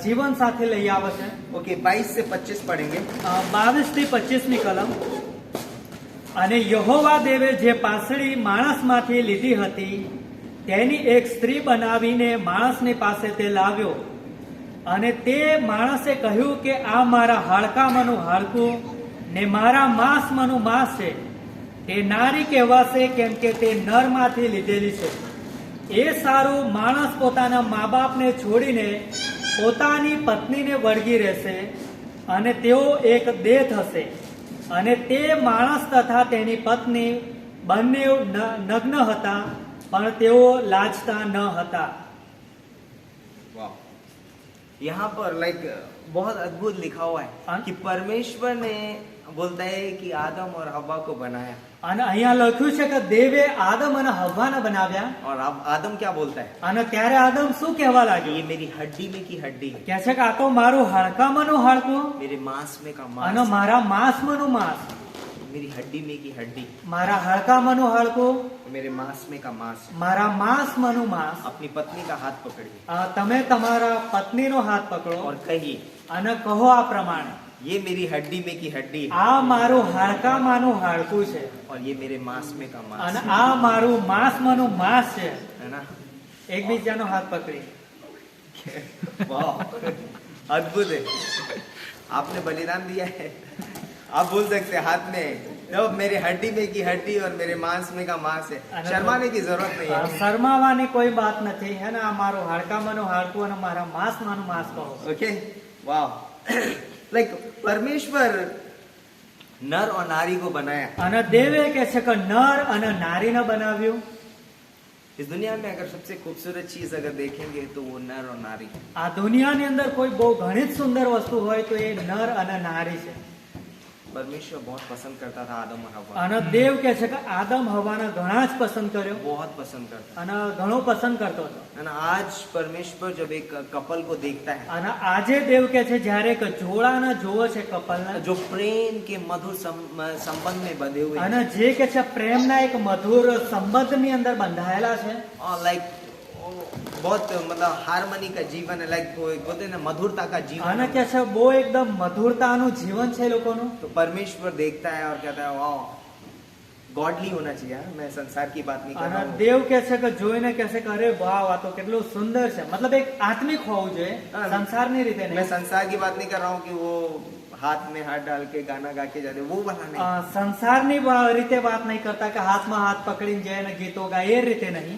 Speaker 1: જીવન સાથી લઈ આવે છે
Speaker 2: है। ओके 22 से 25 पढ़ेंगे।
Speaker 1: 22 થી 25 કલમ અને યહોવા દેવે જે પાસળી માણસમાંથી લીધી હતી તેની એક સ્ત્રી બનાવીને માણસની પાસે તે લાવ્યો અને તે માણસે કહ્યું કે આ મારા હાડકામાંનું હાડકું ને મારા માંસમાંનું માંસ છે તે નારી કહેવાશે કેમ કે તે નરમાંથી લીધેલી છે એ સારું માણસ પોતાના મા બાપને છોડીને પોતાની પત્નીને વળગી રહેશે અને તેઓ એક દેહ થશે અને તે માણસ તથા તેની પત્ની બંને નગ્ન હતા પણ તેઓ લાજતા ન હતા
Speaker 2: यहाँ पर लाइक बहुत अद्भुत लिखा हुआ है
Speaker 1: हाँ?
Speaker 2: कि परमेश्वर ने बोलता है कि आदम और हवा को बनाया,
Speaker 1: અને અહીંયા લખ્યું છે કે દેવે આદમ અને હવ્વાને બનાવ્યા
Speaker 2: और अब आदम क्या बोलता है,
Speaker 1: અને ત્યારે આદમ શું કહેવા લાગ્યો
Speaker 2: ये मेरी हड्डी में की हड्डी है,
Speaker 1: કહે છે કે આ તો મારું હાડકામાંનું હાડકું
Speaker 2: मेरे मांस में का
Speaker 1: અને
Speaker 2: मांस,
Speaker 1: મારા માંસમાંનું માંસ,
Speaker 2: मेरी हड्डी में की हड्डी,
Speaker 1: મારા હાડકામાંનું હાડકું,
Speaker 2: मेरे मांस में का मांस
Speaker 1: મારા માંસમાંનું માંસ,
Speaker 2: अपनी पत्नी का हाथ पकड़िए
Speaker 1: તમે તમારા પત્નીનો હાથ પકડો
Speaker 2: और कहिए
Speaker 1: અને કહો આ પ્રમાણે,
Speaker 2: ये मेरी हड्डी में की हड्डी है
Speaker 1: આ મારું હાડકામાંનું હાડકું છે
Speaker 2: और ये मेरे मांस में का मांस
Speaker 1: અને આ મારું માંસમાંનું માંસ છે.
Speaker 2: है ना.
Speaker 1: એકબીજાનો હાથ પકડી.
Speaker 2: वाह, अद्भुत है. आपने बलिदान दिया है. आप बोल सकते हैं हाथ में जब मेरे हड्डी में की हड्डी और मेरे मांस में का मांस है. शर्माने की जरूरत नहीं है.
Speaker 1: શરમાવાની કોઈ વાત નથી, હે ને. આ મારું હાડકામાંનું હાડકું અને મારા માંસમાંનું માંસ કહો.
Speaker 2: ओके, वाह. लाइक परमेश्वर नर और नारी को बनाया.
Speaker 1: અને દેવે કે છે કે નર અને નારીને બનાવ્યું.
Speaker 2: इस दुनिया में अगर सबसे खूबसूरत चीज अगर देखेंगे तो वो नर और नारी.
Speaker 1: આ દુનિયાની અંદર કોઈ બહુ ઘણી જ સુંદર વસ્તુ હોય તો એ નર અને નારી છે.
Speaker 2: परमेश्वर बहुत पसंद करता था आदम और हवा.
Speaker 1: અને દેવ કે છે કે આદમ હવાને ઘણા જ પસંદ કર્યો
Speaker 2: बहुत पसंद करता
Speaker 1: અને ઘણો પસંદ કરતો હતો.
Speaker 2: है ना. आज परमेश्वर जब एक कपल को देखता है,
Speaker 1: અને આજે દેવ કે છે જ્યારે એક જોડાને જોવે છે કપલને,
Speaker 2: जो प्रेम के मधुर संबंध में बंधे हुए
Speaker 1: અને જે કે છે પ્રેમના એક મધુર સંબંધની અંદર બંધાયેલા છે,
Speaker 2: और लाइक बहुत मतलब हारमोनी का जीवन है. लाइक बोलते हैं ना मधुरता का
Speaker 1: અને
Speaker 2: जीवन.
Speaker 1: કે છે બહુ એકદમ મધુરતાનું जीवन છે એ લોકોનું.
Speaker 2: तो परमेश्वर देखता है और कहता है वाह, गॉडली होना चाहिए. हाँ? मैं संसार की बात नहीं कर
Speaker 1: અને
Speaker 2: रहा हूँ.
Speaker 1: દેવ કે છે કે જોઈને કે છે કે અરે વાવ, આ તો કેટલું સુંદર છે. મતલબ એક આત્મિક હોવું જોઈએ,
Speaker 2: હા.
Speaker 1: સંસારની રીતે
Speaker 2: मैं
Speaker 1: નહીં.
Speaker 2: संसार की बात नहीं कर रहा हूँ कि वो हाथ में हाथ डाल के गाना गा के जाते, वो वाला नहीं.
Speaker 1: સંસારની રીતે વાત નહીં કરતા કે હાથમાં હાથ પકડીને જાય ને ગીતો ગાય, એ રીતે નહીં.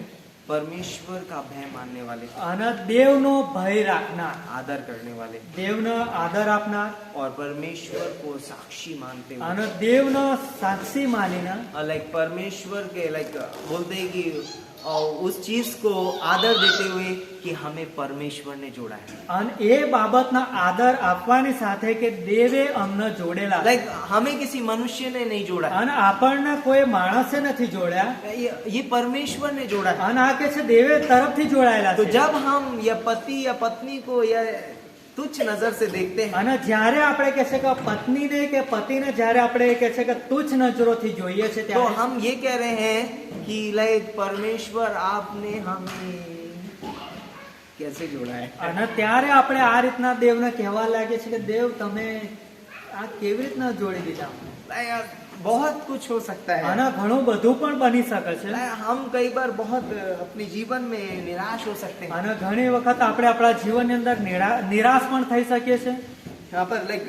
Speaker 2: परमेश्वर का भय मानने वाले,
Speaker 1: અને દેવનો ભય રાખનાર,
Speaker 2: आदर करने वाले
Speaker 1: દેવનો આદર આપનાર
Speaker 2: और परमेश्वर को साक्षी मानते हुए,
Speaker 1: અને દેવનો સાક્ષી માનીને,
Speaker 2: लाइक परमेश्वर के लाइक बोलते हैं कि उस चीज को आदर देते हुए कि हमें परमेश्वर ने जोड़ा है.
Speaker 1: અને એ બાબતના આદર આપવાની સાથે કે દેવે અમને જોડેલા છે.
Speaker 2: लाइक हमें किसी मनुष्य ने नहीं जोड़ा है.
Speaker 1: અને આપણને કોઈ માણસે નથી જોડ્યા,
Speaker 2: ये परमेश्वर ने जोड़ा है.
Speaker 1: અને આ કે છે દેવે તરફથી જોડાયેલા
Speaker 2: तो
Speaker 1: છે.
Speaker 2: जब हम या पति या पत्नी को या तुच्छ नजर से देखते हैं,
Speaker 1: અને જ્યારે આપણે કે છે કે પત્નીને કે પતિને જ્યારે આપણે કે છે કે તુચ્છ નજરોથી જોઈએ છે
Speaker 2: तो
Speaker 1: ત્યારે
Speaker 2: हम ये कह रहे हैं कि लाइक परमेश्वर आपने हमें कैसे जोड़ा है.
Speaker 1: અને ત્યારે આપણે આ રીતના દેવને કહેવા લાગે છે કે દેવ તમે આ કેવી રીતના જોડી દીધા.
Speaker 2: लाइक बहुत कुछ हो सकता है.
Speaker 1: અને ઘણું બધું પણ બની શકે છે.
Speaker 2: लाइक हम कई बार बहुत अपने जीवन में निराश हो सकते हैं.
Speaker 1: અને ઘણી વખત આપણે આપણા જીવનની અંદર નિરાશ પણ થઈ શકીએ છીએ.
Speaker 2: यहाँ पर लाइक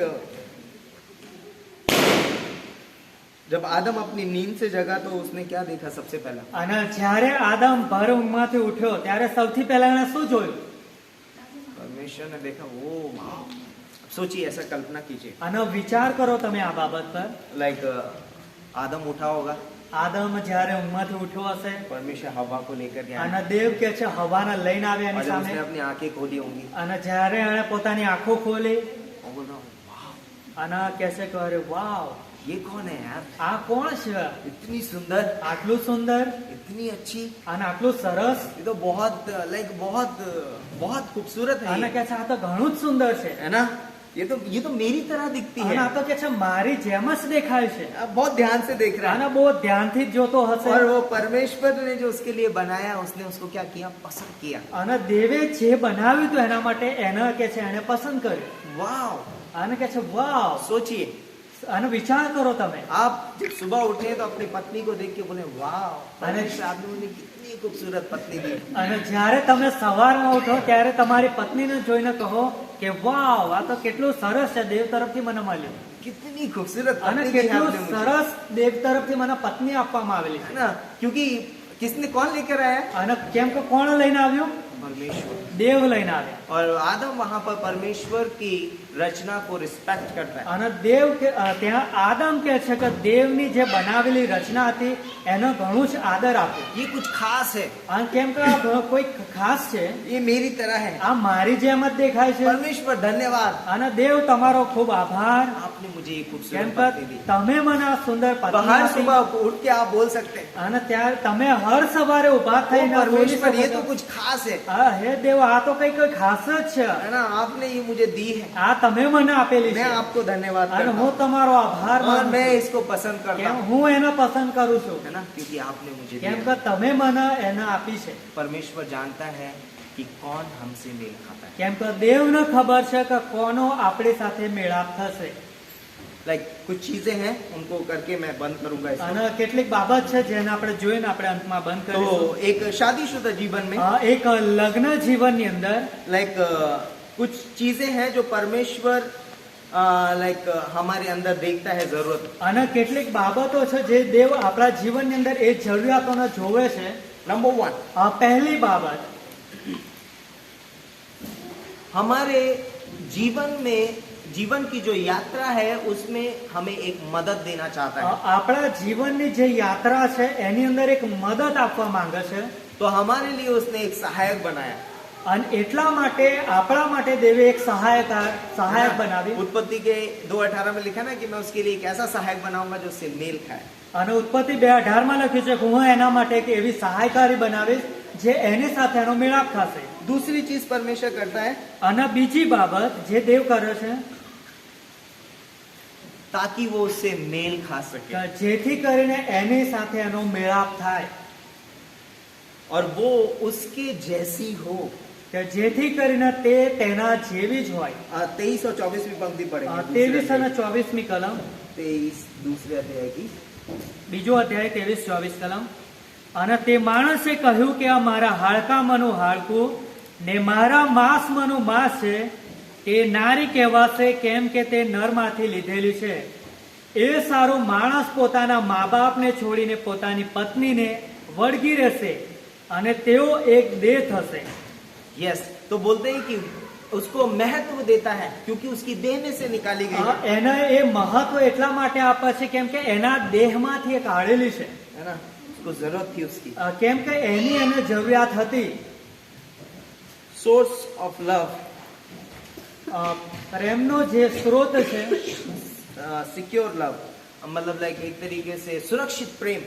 Speaker 2: जब आदम अपनी नींद से जगा तो उसने क्या देखा सबसे पहला.
Speaker 1: અને જ્યારે આદમ ભર ઊંઘમાંથી ઉઠ્યો ત્યારે સૌથી પહેલા એણે શું જોયું?
Speaker 2: परमेश्वर ने देखा वो वाह. सोचिए, ऐसा कल्पना कीजिए.
Speaker 1: અને વિચાર કરો તમે આ બાબત પર.
Speaker 2: लाइक आदम उठा होगा,
Speaker 1: આદમ જ્યારે ઊંઘમાંથી ઉઠ્યો હશે
Speaker 2: परमेश्वर हवा को लेकर गया
Speaker 1: અને દેવ કે છે હવાને લઈને આવ્યા
Speaker 2: और
Speaker 1: એની
Speaker 2: जब
Speaker 1: સામે,
Speaker 2: उसने अपनी आंखें खोली होंगी
Speaker 1: અને જ્યારે એણે પોતાની આંખો ખોલી
Speaker 2: और बोला वाह,
Speaker 1: અને કે છે કે અરે વાવ,
Speaker 2: ये कौन है यार.
Speaker 1: આ કોણ છે?
Speaker 2: इतनी सुंदर,
Speaker 1: આટલું સુંદર
Speaker 2: इतनी अच्छी.
Speaker 1: અને આટલું સરસ.
Speaker 2: ये तो बहुत लाइक बहुत बहुत खूबसूरत है
Speaker 1: અને
Speaker 2: ये.
Speaker 1: કે છે આ તો ઘણું જ સુંદર છે.
Speaker 2: है ना. ये तो मेरी तरह दिखती
Speaker 1: અને
Speaker 2: है.
Speaker 1: આ તો કે છે મારી જેમ જ દેખાય છે.
Speaker 2: आप बहुत ध्यान से देख रहा
Speaker 1: આને
Speaker 2: है.
Speaker 1: બહુ ધ્યાનથી જ જોતો હશે.
Speaker 2: और वो परमेश्वर ने जो उसके लिए बनाया, उसने उसको क्या किया, पसंद किया.
Speaker 1: અને દેવે જે બનાવ્યું હતું એના માટે એને કે છે એને પસંદ કર્યું.
Speaker 2: वाह.
Speaker 1: અને કે છે વાવ.
Speaker 2: सोचिए,
Speaker 1: અને વિચાર કરો તમે.
Speaker 2: आप जब सुबह उठे तो अपनी पत्नी को देख के बोले वाह,
Speaker 1: अरे
Speaker 2: परमेश्वर आपने मुझे कितनी खूबसूरत पत्नी दी.
Speaker 1: અને જ્યારે તમે સવારમાં ઉઠો ત્યારે તમારી પત્નીને જોઈને કહો કે વાવ, આ તો કેટલું સરસ છે, દેવ તરફથી મને મળ્યું.
Speaker 2: कितनी खूबसूरत
Speaker 1: અને
Speaker 2: पत्नी दी
Speaker 1: કેટલું
Speaker 2: आपने मुझे.
Speaker 1: સરસ દેવ તરફથી મને પત્ની આપવામાં આવેલી
Speaker 2: है
Speaker 1: છે.
Speaker 2: ना. क्योंकि किसने कौन लेकर आया.
Speaker 1: અને કેમ કે કોણ લઈને આવ્યું?
Speaker 2: परमेश्वर.
Speaker 1: દેવ લઈને આવ્યા.
Speaker 2: और आदम वहां पर परमेश्वर की रचना को रिस्पेक्ट करता है.
Speaker 1: અને દેવ ત્યાં આદમ કે છે કે દેવની જે બનાવેલી રચના હતી એનો ઘણું જ આદર આપ્યો.
Speaker 2: ये कुछ खास है,
Speaker 1: અને કેમ કે આ કોઈ ખાસ છે,
Speaker 2: ये मेरी तरह है.
Speaker 1: આ મારી જેમ જ દેખાય છે.
Speaker 2: परमेश्वर धन्यवाद,
Speaker 1: અને દેવ તમારો ખૂબ આભાર,
Speaker 2: आपने मुझे ये
Speaker 1: કેમ
Speaker 2: खूबसूरत
Speaker 1: કે
Speaker 2: पत्नी दी.
Speaker 1: તમે મને આ સુંદર
Speaker 2: तो
Speaker 1: પત્ની
Speaker 2: हर
Speaker 1: આપી.
Speaker 2: सुबह उठ के आप बोल सकते हैं
Speaker 1: અને ત્યારે તમે હર સવારે ઉભા થઈને બોલી
Speaker 2: परमेश्वर
Speaker 1: શકો
Speaker 2: ये
Speaker 1: છો
Speaker 2: तो कुछ खास है.
Speaker 1: આ હે દેવ, આ તો કઈ ખાસ જ છે.
Speaker 2: है ना, आपने ये मुझे दी है,
Speaker 1: આ તમે મને આપેલી
Speaker 2: मैं
Speaker 1: છે
Speaker 2: आपको धन्यवाद
Speaker 1: અને
Speaker 2: करता
Speaker 1: હું
Speaker 2: हूँ
Speaker 1: તમારો આભાર
Speaker 2: और
Speaker 1: માનું
Speaker 2: मैं
Speaker 1: છું.
Speaker 2: इसको पसंद करता
Speaker 1: કેમ
Speaker 2: हूँ,
Speaker 1: હું એને પસંદ કરું છું?
Speaker 2: है ना, क्योंकि आपने मुझे
Speaker 1: કેમ
Speaker 2: दिया.
Speaker 1: કે તમે મને એને આપી છે.
Speaker 2: परमेश्वर जानता है कि कौन हमसे मेल खाता है.
Speaker 1: કેમ કે દેવને ખબર છે કે કોનો આપણી સાથે મેળાપ થશે.
Speaker 2: लाइक कुछ चीजें हैं, उनको करके मैं बंद करूंगा इसको.
Speaker 1: અને કેટલીક બાબત છે જેને આપણે જોઈને આપણે અંતમાં બંધ
Speaker 2: तो
Speaker 1: કરીશું.
Speaker 2: एक शादीशुदा जीवन में
Speaker 1: એક લગ્ન જીવનની અંદર
Speaker 2: लाइक कुछ चीजें हैं जो परमेश्वर लाइक हमारे अंदर देखता है जरूरत.
Speaker 1: અને કેટલીક બાબતો છે જે દેવ આપણા જીવનની અંદર એ જરૂરિયાતોને જોવે છે.
Speaker 2: नंबर 1,
Speaker 1: પહેલી બાબત,
Speaker 2: हमारे जीवन में जीवन की जो यात्रा है उसमें हमें एक मदद देना चाहता है.
Speaker 1: આપણા જીવનની જે યાત્રા છે એની અંદર એક મદદ આપવા માંગે છે.
Speaker 2: तो हमारे लिए उसने एक सहायक बनाया.
Speaker 1: અને એટલા માટે આપણા માટે દેવે એક સહાયક બનાવી.
Speaker 2: उत्पत्ति के 2:18 में लिखा ना कि मैं उसके लिए एक ऐसा सहायक बनाऊंगा जो उससे मेल खाए.
Speaker 1: અને ઉત્પત્તિ 2:18 માં લખ્યું છે કે હું એના માટે એક એવી સહાયકારી બનાવીશ જે એની સાથે એનો મેળાપ થશે.
Speaker 2: दूसरी चीज परमेश्वर करता है
Speaker 1: અને બીજી બાબત જે દેવ કરે છે
Speaker 2: ताकि वो उससे मेल खा सके
Speaker 1: કે જેથી કરીને એની સાથે એનો મેળાપ થાય,
Speaker 2: और वो उसके जैसी हो.
Speaker 1: કે જેથી કરીને તે તેના જેવી જ હોય.
Speaker 2: 23 और 24वीं पंक्ति पढ़ेंगे.
Speaker 1: 23 અને 24મી કલમ,
Speaker 2: 23 दूसरे अध्याय की.
Speaker 1: બીજો અધ્યાય 23-24 કલમ. અને તે માણસે કહ્યું કે આ મારા હાડકામાંનું હાડકું ને મારા માંસમાંનું માંસ છે, તે નારી કહેવાશે કેમ કે તે નરમાંથી લીધેલી છે. એ સારું માણસ પોતાના મા બાપને છોડીને પોતાની પત્નીને વળગી રહેશે અને તેઓ એક દેહ થશે.
Speaker 2: यस, तो बोलते हैं कि उसको महत्व देता है क्योंकि उसकी देह में से निकाली गई है.
Speaker 1: એને એ મહત્વ એટલા માટે આપે છે કેમ કે એના દેહમાંથી એક આળેલી છે.
Speaker 2: है ना, उसको जरूरत थी उसकी.
Speaker 1: કેમ કે એની એને જરૂરિયાત હતી.
Speaker 2: सोर्स ऑफ लव,
Speaker 1: પ્રેમનો જે સ્ત્રોત છે,
Speaker 2: सिक्योर लव, मतलब लाइक एक तरीके से सुरक्षित प्रेम.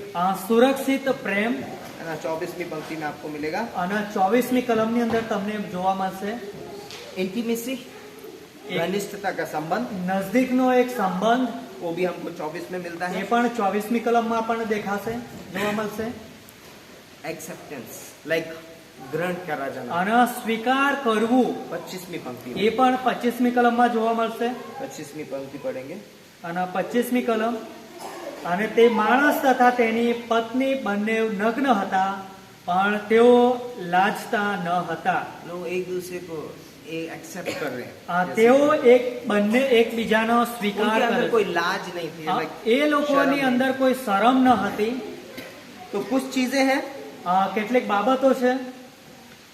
Speaker 1: સુરક્ષિત પ્રેમ.
Speaker 2: है ना, 24वीं पंक्ति में आपको मिलेगा.
Speaker 1: અને 24મી કલમની અંદર તમને જોવા મળશે
Speaker 2: इंटीमेसी, घनिष्ठता का संबंध,
Speaker 1: નજદીકનો એક સંબંધ.
Speaker 2: वो भी हमको 24 में मिलता
Speaker 1: એ
Speaker 2: है.
Speaker 1: પણ 24મી કલમમાં આપણને દેખાશે, જોવા મળશે.
Speaker 2: एक्सेप्टेंस, लाइक ग्रहण करा जाना.
Speaker 1: અને સ્વીકાર કરવું
Speaker 2: 25वीं पंक्ति में.
Speaker 1: એ પણ 25મી કલમમાં જોવા મળશે.
Speaker 2: 25वीं पंक्ति पढ़ेंगे.
Speaker 1: અને 25મી કલમ. અને તે માણસ તથા તેની પત્ની બંને નગ્ન હતા પણ તેઓ લાજતા ન હતા.
Speaker 2: लोग एक दूसरे को एक्सेप्ट कर रहे हैं.
Speaker 1: તેઓ બંને એકબીજાનો સ્વીકાર
Speaker 2: उनके अंदर
Speaker 1: કરે
Speaker 2: कोई
Speaker 1: છે.
Speaker 2: लाज नहीं थी. like
Speaker 1: એ લોકોની
Speaker 2: शर्म
Speaker 1: અંદર કોઈ શરમ ન હતી.
Speaker 2: तो कुछ चीजें हैं
Speaker 1: કેટલીક બાબતો છે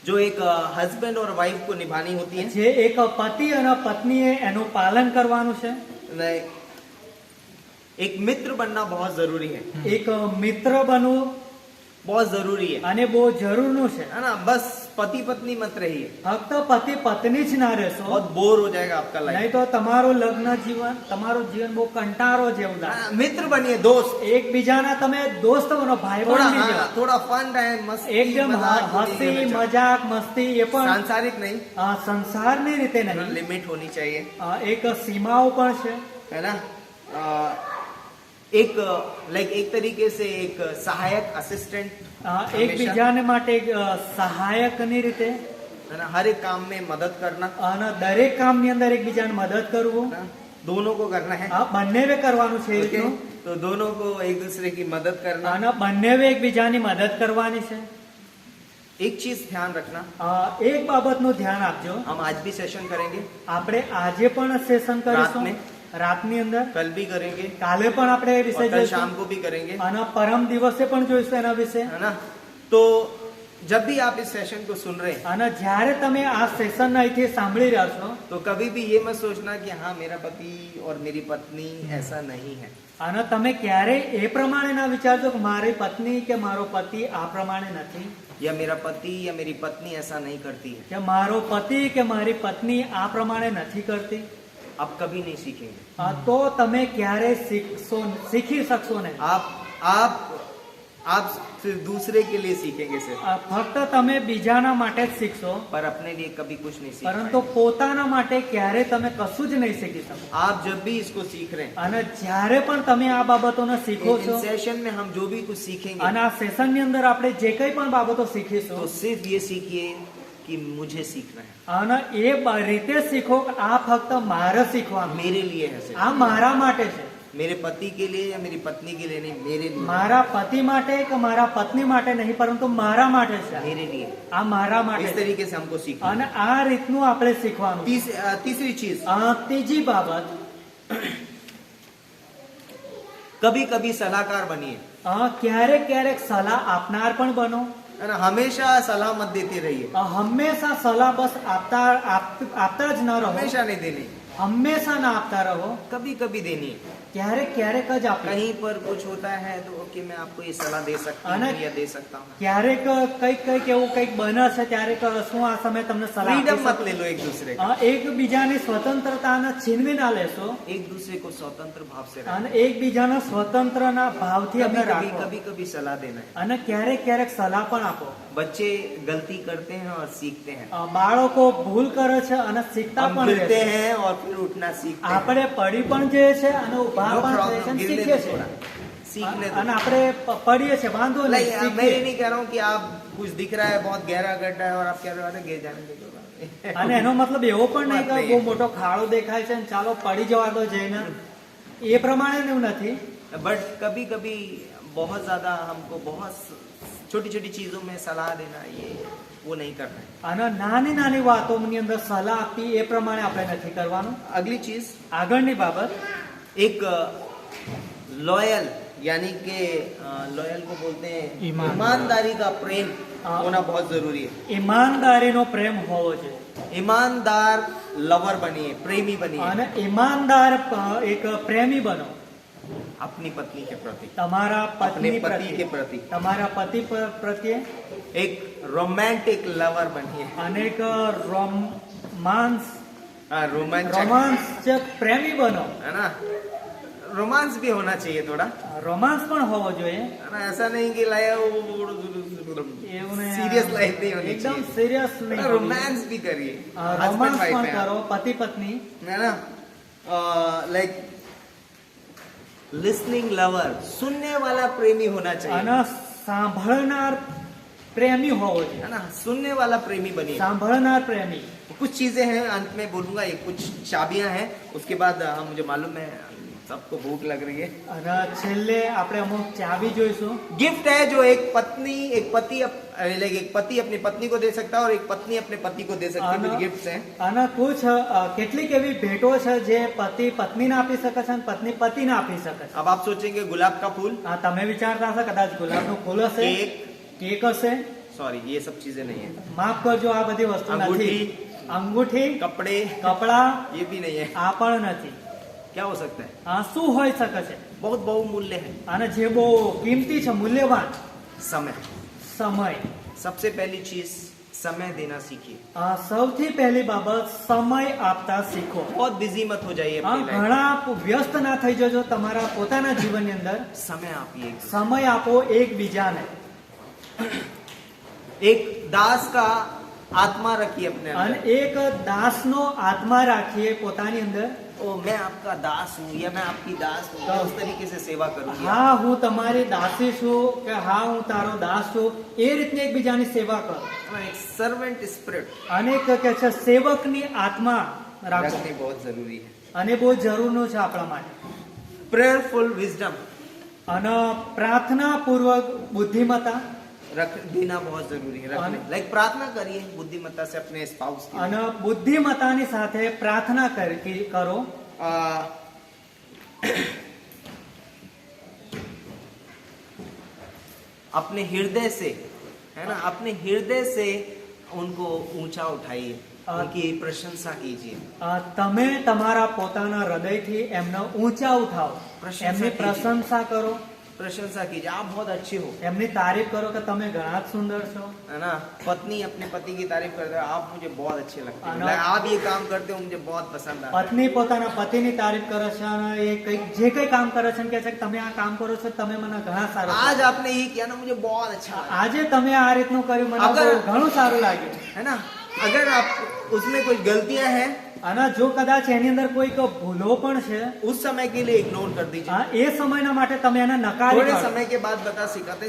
Speaker 2: जो एक हस्बैंड और वाइफ को निभानी होती है.
Speaker 1: જે એક પતિ અને પત્નીએ એનું પાલન કરવાનું છે.
Speaker 2: लाइक एक मित्र बनना बहुत जरूरी है.
Speaker 1: એક મિત્ર બનવું
Speaker 2: बहुत जरूरी है.
Speaker 1: અને બહુ જરૂરનું છે.
Speaker 2: है ना, बस पति पत्नी मत रहिए.
Speaker 1: ફક્ત પતિ પત્ની જ ના રહેશો,
Speaker 2: बहुत बोर हो जाएगा आपका लाइफ.
Speaker 1: નહીં તો તમારું લગ્ન જીવન, તમારું જીવન બહુ કંટાળો જેવું લાગે.
Speaker 2: मित्र बनिए, दोस्त.
Speaker 1: એકબીજાના તમે દોસ્ત બનો, ભાઈ
Speaker 2: थोड़ा
Speaker 1: બની જાઓ.
Speaker 2: थोड़ा फन रहे, मस्ती
Speaker 1: એકદમ
Speaker 2: मजाक
Speaker 1: હસી
Speaker 2: जिंदगी में चले.
Speaker 1: મજાક મસ્તી, એ પણ
Speaker 2: सांसारिक नहीं,
Speaker 1: સંસારની રીતે નહીં.
Speaker 2: लिमिट होनी चाहिए.
Speaker 1: એક સીમાઓ પણ છે.
Speaker 2: है ना, एक लाइक एक तरीके से एक सहायक असिस्टेंट.
Speaker 1: એકબીજાને માટે એક સહાયકની રીતે.
Speaker 2: है ना, हर एक काम में मदद करना.
Speaker 1: અને દરેક કામની અંદર એકબીજાને મદદ કરવું,
Speaker 2: है ना? दोनों को करना है.
Speaker 1: બંનેવે કરવાનું છે. એ
Speaker 2: ओके?
Speaker 1: રીતનું.
Speaker 2: तो दोनों को एक दूसरे की मदद करना.
Speaker 1: અને બંનેવે એકબીજાની મદદ કરવાની છે.
Speaker 2: एक चीज ध्यान रखना,
Speaker 1: એક બાબતનું ધ્યાન આપજો.
Speaker 2: हम आज भी सेशन करेंगे,
Speaker 1: આપણે આજે પણ સેશન કરીશું,
Speaker 2: રાતને.
Speaker 1: રાતની અંદર.
Speaker 2: कल भी करेंगे,
Speaker 1: કાલે પણ આપણે એ વિશે
Speaker 2: और कल
Speaker 1: જોઈશું
Speaker 2: शाम को भी करेंगे.
Speaker 1: અને પરમ દિવસે પણ જોઈશું એના વિશે.
Speaker 2: है ना, तो जब भी आप इस सेशन को सुन रहे हैं
Speaker 1: અને જ્યારે તમે આ સેશન અહીંથી સાંભળી રહ્યા છો
Speaker 2: तो कभी भी ये मत सोचना कि हाँ मेरा पति और मेरी पत्नी ऐसा नहीं है.
Speaker 1: અને તમે ક્યારેય એ પ્રમાણે ના વિચારજો કે મારી પત્ની કે મારો પતિ આ પ્રમાણે નથી,
Speaker 2: या मेरा पति या मेरी पत्नी ऐसा नहीं करती है.
Speaker 1: કે મારો પતિ કે મારી પત્ની આ પ્રમાણે નથી કરતી.
Speaker 2: आप कभी नहीं सीखेंगे.
Speaker 1: તો તમે ક્યારેય શીખી શકશો નહીં.
Speaker 2: आप आप सिर्फ दूसरे के लिए सीखेंगे सिर्फ,
Speaker 1: ફક્ત તમે બીજાના માટે જ શીખશો,
Speaker 2: पर अपने लिए कभी कुछ नहीं सीख
Speaker 1: પરંતુ
Speaker 2: पाएंगे।
Speaker 1: પોતાના માટે ક્યારે તમે કશું જ નહીં શીખી શકો।
Speaker 2: आप जब भी इसको सीख रहे हैं,
Speaker 1: અને જ્યારે પણ તમે આ બાબતોને શીખો છો,
Speaker 2: इन सेशन में हम जो भी कुछ सीखेंगे
Speaker 1: અને આ સેશનની અંદર આપણે જે કંઈ પણ બાબતો
Speaker 2: तो
Speaker 1: શીખીશું,
Speaker 2: सिर्फ ये सीखिए कि मुझे सीखना है,
Speaker 1: અને એ રીતે શીખો કે આ ફક્ત મારે શીખવાનું,
Speaker 2: मेरे लिए है सिर्फ,
Speaker 1: આ મારા માટે છે,
Speaker 2: मेरे पति के लिए या मेरी पत्नी के लिए नहीं, मेरे लिए,
Speaker 1: મારા પતિ માટે કે મારા પત્ની માટે નહીં, પરંતુ મારા માટે છે,
Speaker 2: मेरे लिए।
Speaker 1: આ મારા
Speaker 2: इस
Speaker 1: માટે છે।
Speaker 2: तरीके से हमको सीखना है।
Speaker 1: અને આ રીતનું આપણે શીખવાનું।
Speaker 2: तीसरी चीज,
Speaker 1: ત્રીજી બાબત,
Speaker 2: कभी कभी सलाहकार बनिए,
Speaker 1: ક્યારેક ક્યારેક સલાહ આપનાર પણ બનો।
Speaker 2: है ना। हमेशा सलाह मत देते रहिए,
Speaker 1: હંમેશા સલાહ બસ આપતા જ ન રહો,
Speaker 2: हमेशा नहीं देनी,
Speaker 1: હંમેશા ના આપતા રહો,
Speaker 2: कभी कभी देनी है।
Speaker 1: ક્યારેક ક્યારેક જ આપી।
Speaker 2: कहीं पर कुछ होता है तो ओके मैं आपको ये सलाह दे सकता हूँ या दे सकता हूँ।
Speaker 1: ક્યારેક કંઈક એવું કંઈક બને છે ત્યારે શું આ સમયે તમને સલાહ આપી
Speaker 2: फ्रीडम मत
Speaker 1: શકું?
Speaker 2: ले लो एक दूसरे का,
Speaker 1: એકબીજાની સ્વતંત્રતાને છીનવી ના લેશો,
Speaker 2: एक दूसरे को स्वतंत्र भाव से रखो।
Speaker 1: અને એકબીજાના સ્વતંત્રના ભાવથી
Speaker 2: कभी
Speaker 1: આપણે
Speaker 2: कभी
Speaker 1: રાખો,
Speaker 2: कभी कभी सलाह देना है।
Speaker 1: અને ક્યારેક ક્યારેક સલાહ પણ આપો।
Speaker 2: बच्चे गलती करते हैं और सीखते हैं,
Speaker 1: બાળકો ભૂલ કરે છે અને શીખતા
Speaker 2: हम
Speaker 1: પણ
Speaker 2: गिरते
Speaker 1: રહે છે।
Speaker 2: हैं और फिर उठना सीखते हैं।
Speaker 1: આપણે पડી પણ જઈએ છે અને ઉભા
Speaker 2: No
Speaker 1: પણ થઈએ
Speaker 2: problem,
Speaker 1: છે અને
Speaker 2: गिरने
Speaker 1: શીખીએ
Speaker 2: दो
Speaker 1: છે।
Speaker 2: थोड़ा, सीखने
Speaker 1: અને
Speaker 2: दो।
Speaker 1: આપણે પડીએ છે, વાંધો
Speaker 2: नहीं,
Speaker 1: નહીં,
Speaker 2: मैं ये
Speaker 1: શીખીએ।
Speaker 2: नहीं कह रहा हूँ कि आप कुछ दिख रहा है बहुत गहरा गड्ढा है और आप कह रहे हो अरे गिर जाने दो।
Speaker 1: અને એનો મતલબ એવો પણ નહીં કે બહુ મોટો ખાડો દેખાય છે ને ચાલો પડી જવા દો જઈને, એ પ્રમાણે એવું નથી।
Speaker 2: बट कभी कभी बहुत ज्यादा हमको बहुत छोटी छोटी चीजों में सलाह देना ये वो नहीं करना है।
Speaker 1: અને નાની નાની વાતોની અંદર સલાહ આપી એ પ્રમાણે આપણે નથી કરવાનું।
Speaker 2: अगली चीज,
Speaker 1: આગળની બાબત,
Speaker 2: एक लॉयल यानी कि लॉयल को बोलते हैं ईमानदारी का प्रेम होना बहुत जरूरी है।
Speaker 1: ઈમાનદારીનો પ્રેમ હોવો જોઈએ,
Speaker 2: ईमानदार लवर बनिए, प्रेमी बनिए
Speaker 1: અને ઈમાનદાર એક પ્રેમી બનો
Speaker 2: अपनी पत्नी के प्रति,
Speaker 1: તમારા
Speaker 2: अपने
Speaker 1: પત્ની
Speaker 2: पति के
Speaker 1: પ્રત્યે,
Speaker 2: प्रति।
Speaker 1: તમારા પતિ પ્રત્યે,
Speaker 2: एक रोमांटिक लवर बनिए,
Speaker 1: અને એક રોમાંસ
Speaker 2: रोमांचक,
Speaker 1: રોમાંચક પ્રેમી બનો।
Speaker 2: है ना। रोमांस भी होना चाहिए थोड़ा,
Speaker 1: રોમાંસ પણ હોવો જોઈએ,
Speaker 2: है ना। ऐसा नहीं कि लाया
Speaker 1: એવું નહીં,
Speaker 2: सीरियस लाइफ नहीं होनी
Speaker 1: એકદમ
Speaker 2: चाहिए,
Speaker 1: સિરિયસ નહીં,
Speaker 2: रोमांस भी करिए, हस्बैंड
Speaker 1: રોમાંસ
Speaker 2: वाइफ
Speaker 1: પણ
Speaker 2: है,
Speaker 1: કરો પતિ પત્ની,
Speaker 2: है ना। लाइक लिसनिंग लवर, सुनने वाला प्रेमी होना चाहिए,
Speaker 1: અને સાંભળનાર પ્રેમી હોવો જોઈએ,
Speaker 2: है ना। सुनने वाला प्रेमी बनिए।
Speaker 1: સાંભળનાર પ્રેમી।
Speaker 2: कुछ चीजें हैं अंत में बोलूंगा, ये कुछ चाबियां हैं, उसके बाद मुझे मालूम है सबको भूख लग रही है।
Speaker 1: અને છેલ્લે આપણે અમુક ચાવી જોઈશું।
Speaker 2: गिफ्ट है जो एक पति अपनी पत्नी को दे सकता है और एक पत्नी अपने पति को दे सकती है, कुछ गिफ्ट्स हैं।
Speaker 1: અને कुछ કેટલીક એવી ભેટો છે જે પતિ પત્નીને આપી શકે છે અને પત્ની પતિને આપી શકે છે।
Speaker 2: अब आप सोचेंगे गुलाब का फूल,
Speaker 1: તમે વિચારતા હશો કદાચ ગુલાબનું ફૂલ હશે,
Speaker 2: केक,
Speaker 1: કેક હશે,
Speaker 2: सॉरी ये सब चीजें नहीं है,
Speaker 1: માફ કરજો આ બધી વસ્તુ
Speaker 2: અંગૂઠી,
Speaker 1: નથી, અંગૂઠી,
Speaker 2: कपड़े,
Speaker 1: કપડા,
Speaker 2: ये भी नहीं है।
Speaker 1: આ પણ નથી।
Speaker 2: क्या हो सकता है?
Speaker 1: શું હોઈ શકે છે?
Speaker 2: बहुत बहुमूल्य है
Speaker 1: અને જે બહુ કિંમતી છે, મૂલ્યવાન
Speaker 2: समय।
Speaker 1: સમય।
Speaker 2: सबसे पहली चीज समय देना सीखिए।
Speaker 1: સૌથી પહેલી બાબત સમય આપતા શીખો।
Speaker 2: बहुत बिजी मत हो जाइए अपनी लाइफ में,
Speaker 1: ઘણા વ્યસ્ત ના થઈ જજો તમારા પોતાના જીવનની અંદર।
Speaker 2: समय આપીએ।
Speaker 1: સમય આપો એકબીજાને।
Speaker 2: एक दास का आत्मा रखिए अपने
Speaker 1: અને
Speaker 2: अंदर।
Speaker 1: એક દાસનો આત્મા રાખીએ પોતાની અંદર।
Speaker 2: ओ मैं आपका दास हूँ या मैं आपकी दास हूँ, मैं उस तरीके से सेवा करूंगी।
Speaker 1: હા હું તમારી દાસી છું કે હા હું તારો દાસ છું, એ રીતની એકબીજાની સેવા કરો।
Speaker 2: एक सर्वेंट स्पिरिट
Speaker 1: અને એક કે છે સેવકની આત્મા રાખો,
Speaker 2: रखनी बहुत जरूरी है।
Speaker 1: અને બહુ જરૂરનું છે આપણા માટે।
Speaker 2: प्रेयरफुल विजडम
Speaker 1: અને પ્રાર્થનાપૂર્વક બુદ્ધિમત્તા,
Speaker 2: रख देना बहुत जरूरी है। रखने लाइक प्रार्थना करिए बुद्धिमत्ता से अपने स्पाउस की।
Speaker 1: અને બુદ્ધિમત્તાની સાથે પ્રાર્થના કરો।
Speaker 2: अपने हृदय से, है ना, अपने हृदय से उनको ऊंचा उठाइए, उनकी प्रशंसा कीजिए।
Speaker 1: તમે તમારા પોતાના હૃદયથી એમને ઊંચા ઉઠાવો,
Speaker 2: પ્રશંસા
Speaker 1: એમની
Speaker 2: કીજીએ।
Speaker 1: પ્રશંસા કરો।
Speaker 2: प्रशंसा कीजिए, आप बहुत अच्छे हो,
Speaker 1: એમની તારીફ કરો કે તમે ઘણા જ સુંદર છો.
Speaker 2: है ना. पत्नी अपने पति की तारीफ करते हैं, आप मुझे बहुत अच्छे लगते हैं,
Speaker 1: हाँ,
Speaker 2: like, आप ये काम करते हो मुझे बहुत पसंद आता है.
Speaker 1: પત્ની પોતાના પતિની તારીફ કરે છે અને એ કઈક જે કઈ કામ કરે છે ને કહે છે કે તમે આ કામ કરો છો તમે મને ઘણા સારું.
Speaker 2: आज आपने ये किया ना मुझे बहुत अच्छा लगा,
Speaker 1: આજે તમે આ રીતનું કર્યું મને
Speaker 2: અગર-
Speaker 1: ઘણું સારું લાગ્યું.
Speaker 2: है ना. अगर आप उसमें कोई गलतियां हैं
Speaker 1: અને જો કદાચ એની અંદર કોઈક ભૂલો પણ છે
Speaker 2: उस समय के लिए इग्नोर कर दीजिए.
Speaker 1: એ સમયના માટે તમે એને નકારી
Speaker 2: थोड़े
Speaker 1: કાઢો.
Speaker 2: समय के बाद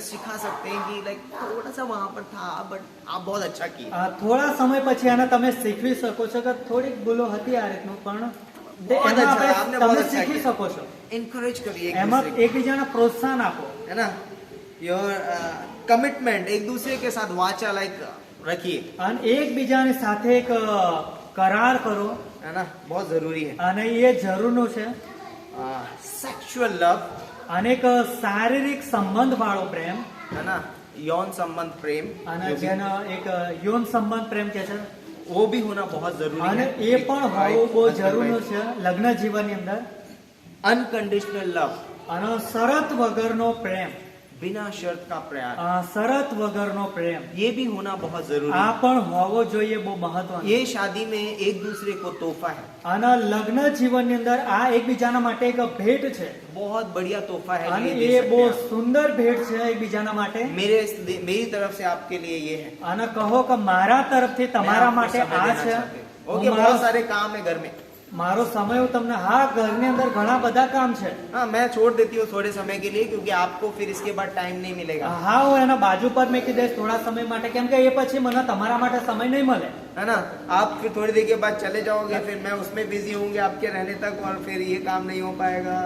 Speaker 2: सिखा सकते हैं कि लाइक थोड़ा सा वहां पर था बट आप बहुत अच्छा किए.
Speaker 1: થોડા સમય પછી એને તમે શીખવી શકો છો કે થોડીક ભૂલો હતી આ રીતનું પણ તે
Speaker 2: बहुत
Speaker 1: એમાં
Speaker 2: अच्छा,
Speaker 1: આપણે-
Speaker 2: आपने
Speaker 1: તમે
Speaker 2: बहुत अच्छा
Speaker 1: શીખી
Speaker 2: किया.
Speaker 1: શકો છો.
Speaker 2: इनकरेज करिए एक
Speaker 1: એમાં
Speaker 2: दूसरे को,
Speaker 1: એકબીજાને પ્રોત્સાહન આપો.
Speaker 2: है ना. योर कमिटमेंट एक दूसरे के साथ वाचा लाइक रखिए,
Speaker 1: અને એકબીજાની સાથે એક કરાર કરો
Speaker 2: है ना. बहुत जरूरी है.
Speaker 1: અને એ જરૂરનું છે.
Speaker 2: सेक्सुअल लव,
Speaker 1: અને એક શારીરિક સંબંધ વાળો પ્રેમ
Speaker 2: है ना, यौन संबंध प्रेम,
Speaker 1: અને
Speaker 2: जो भी-
Speaker 1: જેનો એક યૌન સંબંધ પ્રેમ કે છે
Speaker 2: वो भी होना बहुत जरूरी
Speaker 1: અને
Speaker 2: है.
Speaker 1: એ પણ હોવું બહુ જરૂરનું છે લગ્ન જીવનની અંદર.
Speaker 2: अनकंडीशनल लव,
Speaker 1: અને શરત વગરનો પ્રેમ,
Speaker 2: बिना शर्त का प्यार,
Speaker 1: શરત વગરનો પ્રેમ
Speaker 2: ये भी होना बहुत जरूरी
Speaker 1: આ
Speaker 2: है.
Speaker 1: પણ હોવો જોઈએ બહુ મહત્વનું.
Speaker 2: ये शादी में एक दूसरे को तोहफा है,
Speaker 1: અને લગ્ન જીવનની અંદર આ એકબીજાના માટે એક ભેટ છે
Speaker 2: बहुत बढ़िया तोहफा है.
Speaker 1: અને
Speaker 2: ये दे
Speaker 1: એ
Speaker 2: सकते
Speaker 1: બહુ
Speaker 2: हैं आप.
Speaker 1: સુંદર ભેટ છે એકબીજાના માટે.
Speaker 2: मेरी तरफ से आपके लिए ये है.
Speaker 1: અને કહો કે મારા તરફથી
Speaker 2: मैं
Speaker 1: તમારા
Speaker 2: आपको
Speaker 1: માટે
Speaker 2: समय
Speaker 1: આ
Speaker 2: देना
Speaker 1: છે.
Speaker 2: चाहती हूँ.
Speaker 1: હું
Speaker 2: ओके,
Speaker 1: મારો-
Speaker 2: बहुत सारे काम है घर में.
Speaker 1: મારો સમય હું તમને હા ઘરની અંદર ઘણા બધા કામ છે.
Speaker 2: हाँ, मैं छोड़ देती हूँ थोड़े समय के लिए क्योंकि आपको फिर इसके बाद टाइम नहीं मिलेगा,
Speaker 1: હા હું એના બાજુ પર મૂકી દઈશ થોડા સમય માટે કેમ કે એ પછી મને તમારા માટે સમય નહીં મળે.
Speaker 2: है ना. आप फिर थोड़ी देर के बाद चले जाओगे, फिर मैं उसमें बिजी होंगे आपके रहने तक और फिर ये काम नहीं हो पाएगा.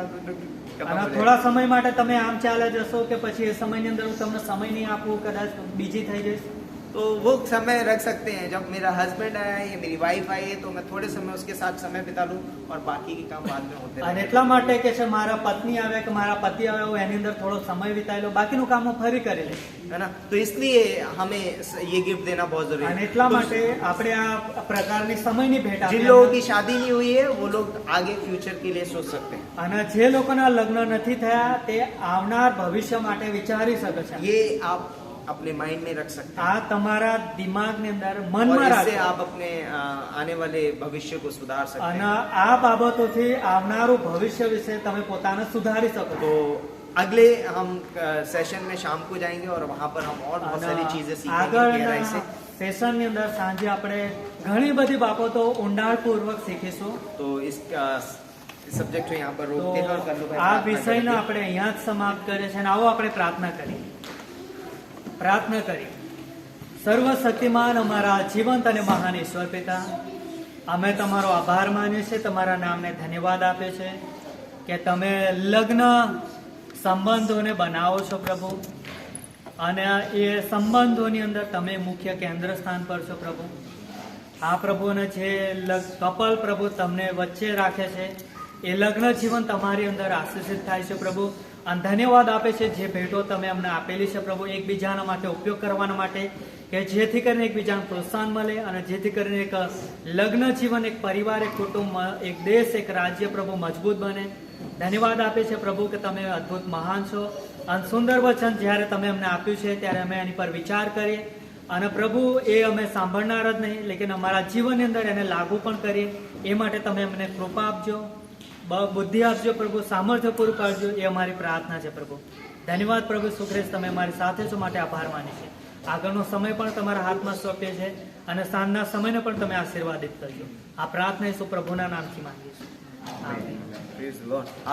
Speaker 1: અને થોડા સમય માટે તમે આમ ચાલે જશો કે પછી એ સમયની અંદર હું તમને સમય નહીં આપું કદાચ બીજી થઈ જઈશ.
Speaker 2: तो वो समय रख सकते हैं. जब मेरा हस्बैंड आया या मेरी वाइफ आई है तो मैं थोड़े समय उसके साथ समय बिता लूं और बाकी के काम बाद में होते
Speaker 1: અને
Speaker 2: रहेंगे.
Speaker 1: એટલા માટે કે છે મારા પત્ની આવે કે મારા પતિ આવે હું એની અંદર થોડો સમય વિતાવી લઉં બાકીનું કામ હું ફરી કરી લઈશ.
Speaker 2: है ना. तो इसलिए हमें ये गिफ्ट देना बहुत जरूरी
Speaker 1: અને
Speaker 2: है.
Speaker 1: એટલા
Speaker 2: तो
Speaker 1: માટે આપણે આ પ્રકારની સમયની ભેટ
Speaker 2: जिन
Speaker 1: આપી
Speaker 2: लोगों की शादी नहीं हुई है वो लोग आगे फ्यूचर के लिए सोच सकते हैं.
Speaker 1: અને જે લોકોના લગ્ન નથી થયા તે આવનાર ભવિષ્ય માટે વિચારી શકે છે.
Speaker 2: ये आप अपने माइंड में रख सकते हैं
Speaker 1: આ તમારા દિમાગની અંદર
Speaker 2: और
Speaker 1: મનમાં
Speaker 2: इससे
Speaker 1: રાખો
Speaker 2: आप अपने आने वाले भविष्य को सुधार सकते
Speaker 1: અને
Speaker 2: हैं.
Speaker 1: આ બાબતોથી આવનારું ભવિષ્ય વિશે તમે પોતાને સુધારી શકો
Speaker 2: तो
Speaker 1: છો.
Speaker 2: अगले हम सेशन में शाम को जाएंगे और वहां पर हम और बहुत सारी चीजें सीखेंगे गहराई से.
Speaker 1: આગળના સેશનની અંદર સાંજે આપણે ઘણી બધી બાબતો ઊંડાણપૂર્વક શીખીશું.
Speaker 2: तो इस सब्जेक्ट को यहाँ पर
Speaker 1: તો
Speaker 2: रोकते हैं और कर लो भाई
Speaker 1: આ
Speaker 2: प्रार्थना
Speaker 1: વિષયને
Speaker 2: करेंगे.
Speaker 1: આપણે અહીંયા જ સમાપ્ત કરીએ છીએ અને આવો આપણે પ્રાર્થના કરીએ. પ્રાર્થના કરીએ. સર્વશક્તિમાન અમારા જીવંત અને મહાન ઈશ્વર પિતા, અમે તમારો આભાર માનીએ છીએ, તમારા નામને ધન્યવાદ આપે છે કે તમે લગ્ન સંબંધોને બનાવો છો પ્રભુ અને એ સંબંધોની અંદર તમે મુખ્ય કેન્દ્ર સ્થાન પર છો પ્રભુ. આ પ્રભુ અને જે કપલ પ્રભુ તમને વચ્ચે રાખે છે એ લગ્ન જીવન તમારી અંદર આશીષિત થાય છે પ્રભુ. અને ધન્યવાદ આપે છે જે ભેટો તમે અમને આપેલી છે પ્રભુ એકબીજાના માટે ઉપયોગ કરવાના માટે કે જેથી કરીને એકબીજાને પ્રોત્સાહન મળે અને જેથી કરીને એક લગ્ન જીવન એક પરિવાર એક કુટુંબ એક દેશ એક રાજ્ય પ્રભુ મજબૂત બને. ધન્યવાદ આપે છે પ્રભુ કે તમે અદ્ભુત મહાન છો અને સુંદર વચન જ્યારે તમે અમને આપ્યું છે ત્યારે અમે એની પર વિચાર કરીએ અને પ્રભુ એ અમે સાંભળનાર જ નહીં લેકિન અમારા જીવનની અંદર એને લાગુ પણ કરીએ. એ માટે તમે અમને કૃપા આપજો, બુદ્ધિ આપજો પ્રભુ, સામર્થ્ય પૂરું પાડજો. એ અમારી પ્રાર્થના છે પ્રભુ. ધન્યવાદ પ્રભુ સુખરેશ, તમે અમારી સાથે છો માટે આભાર માની છે. આગળનો સમય પણ તમારા હાથમાં સોંપે છે અને સાંજના સમયને પણ તમે આશીર્વાદિત કરજો. આ પ્રાર્થના ઈસુ પ્રભુના નામથી માંગીએ છીએ. આમેન.
Speaker 2: Praise the Lord.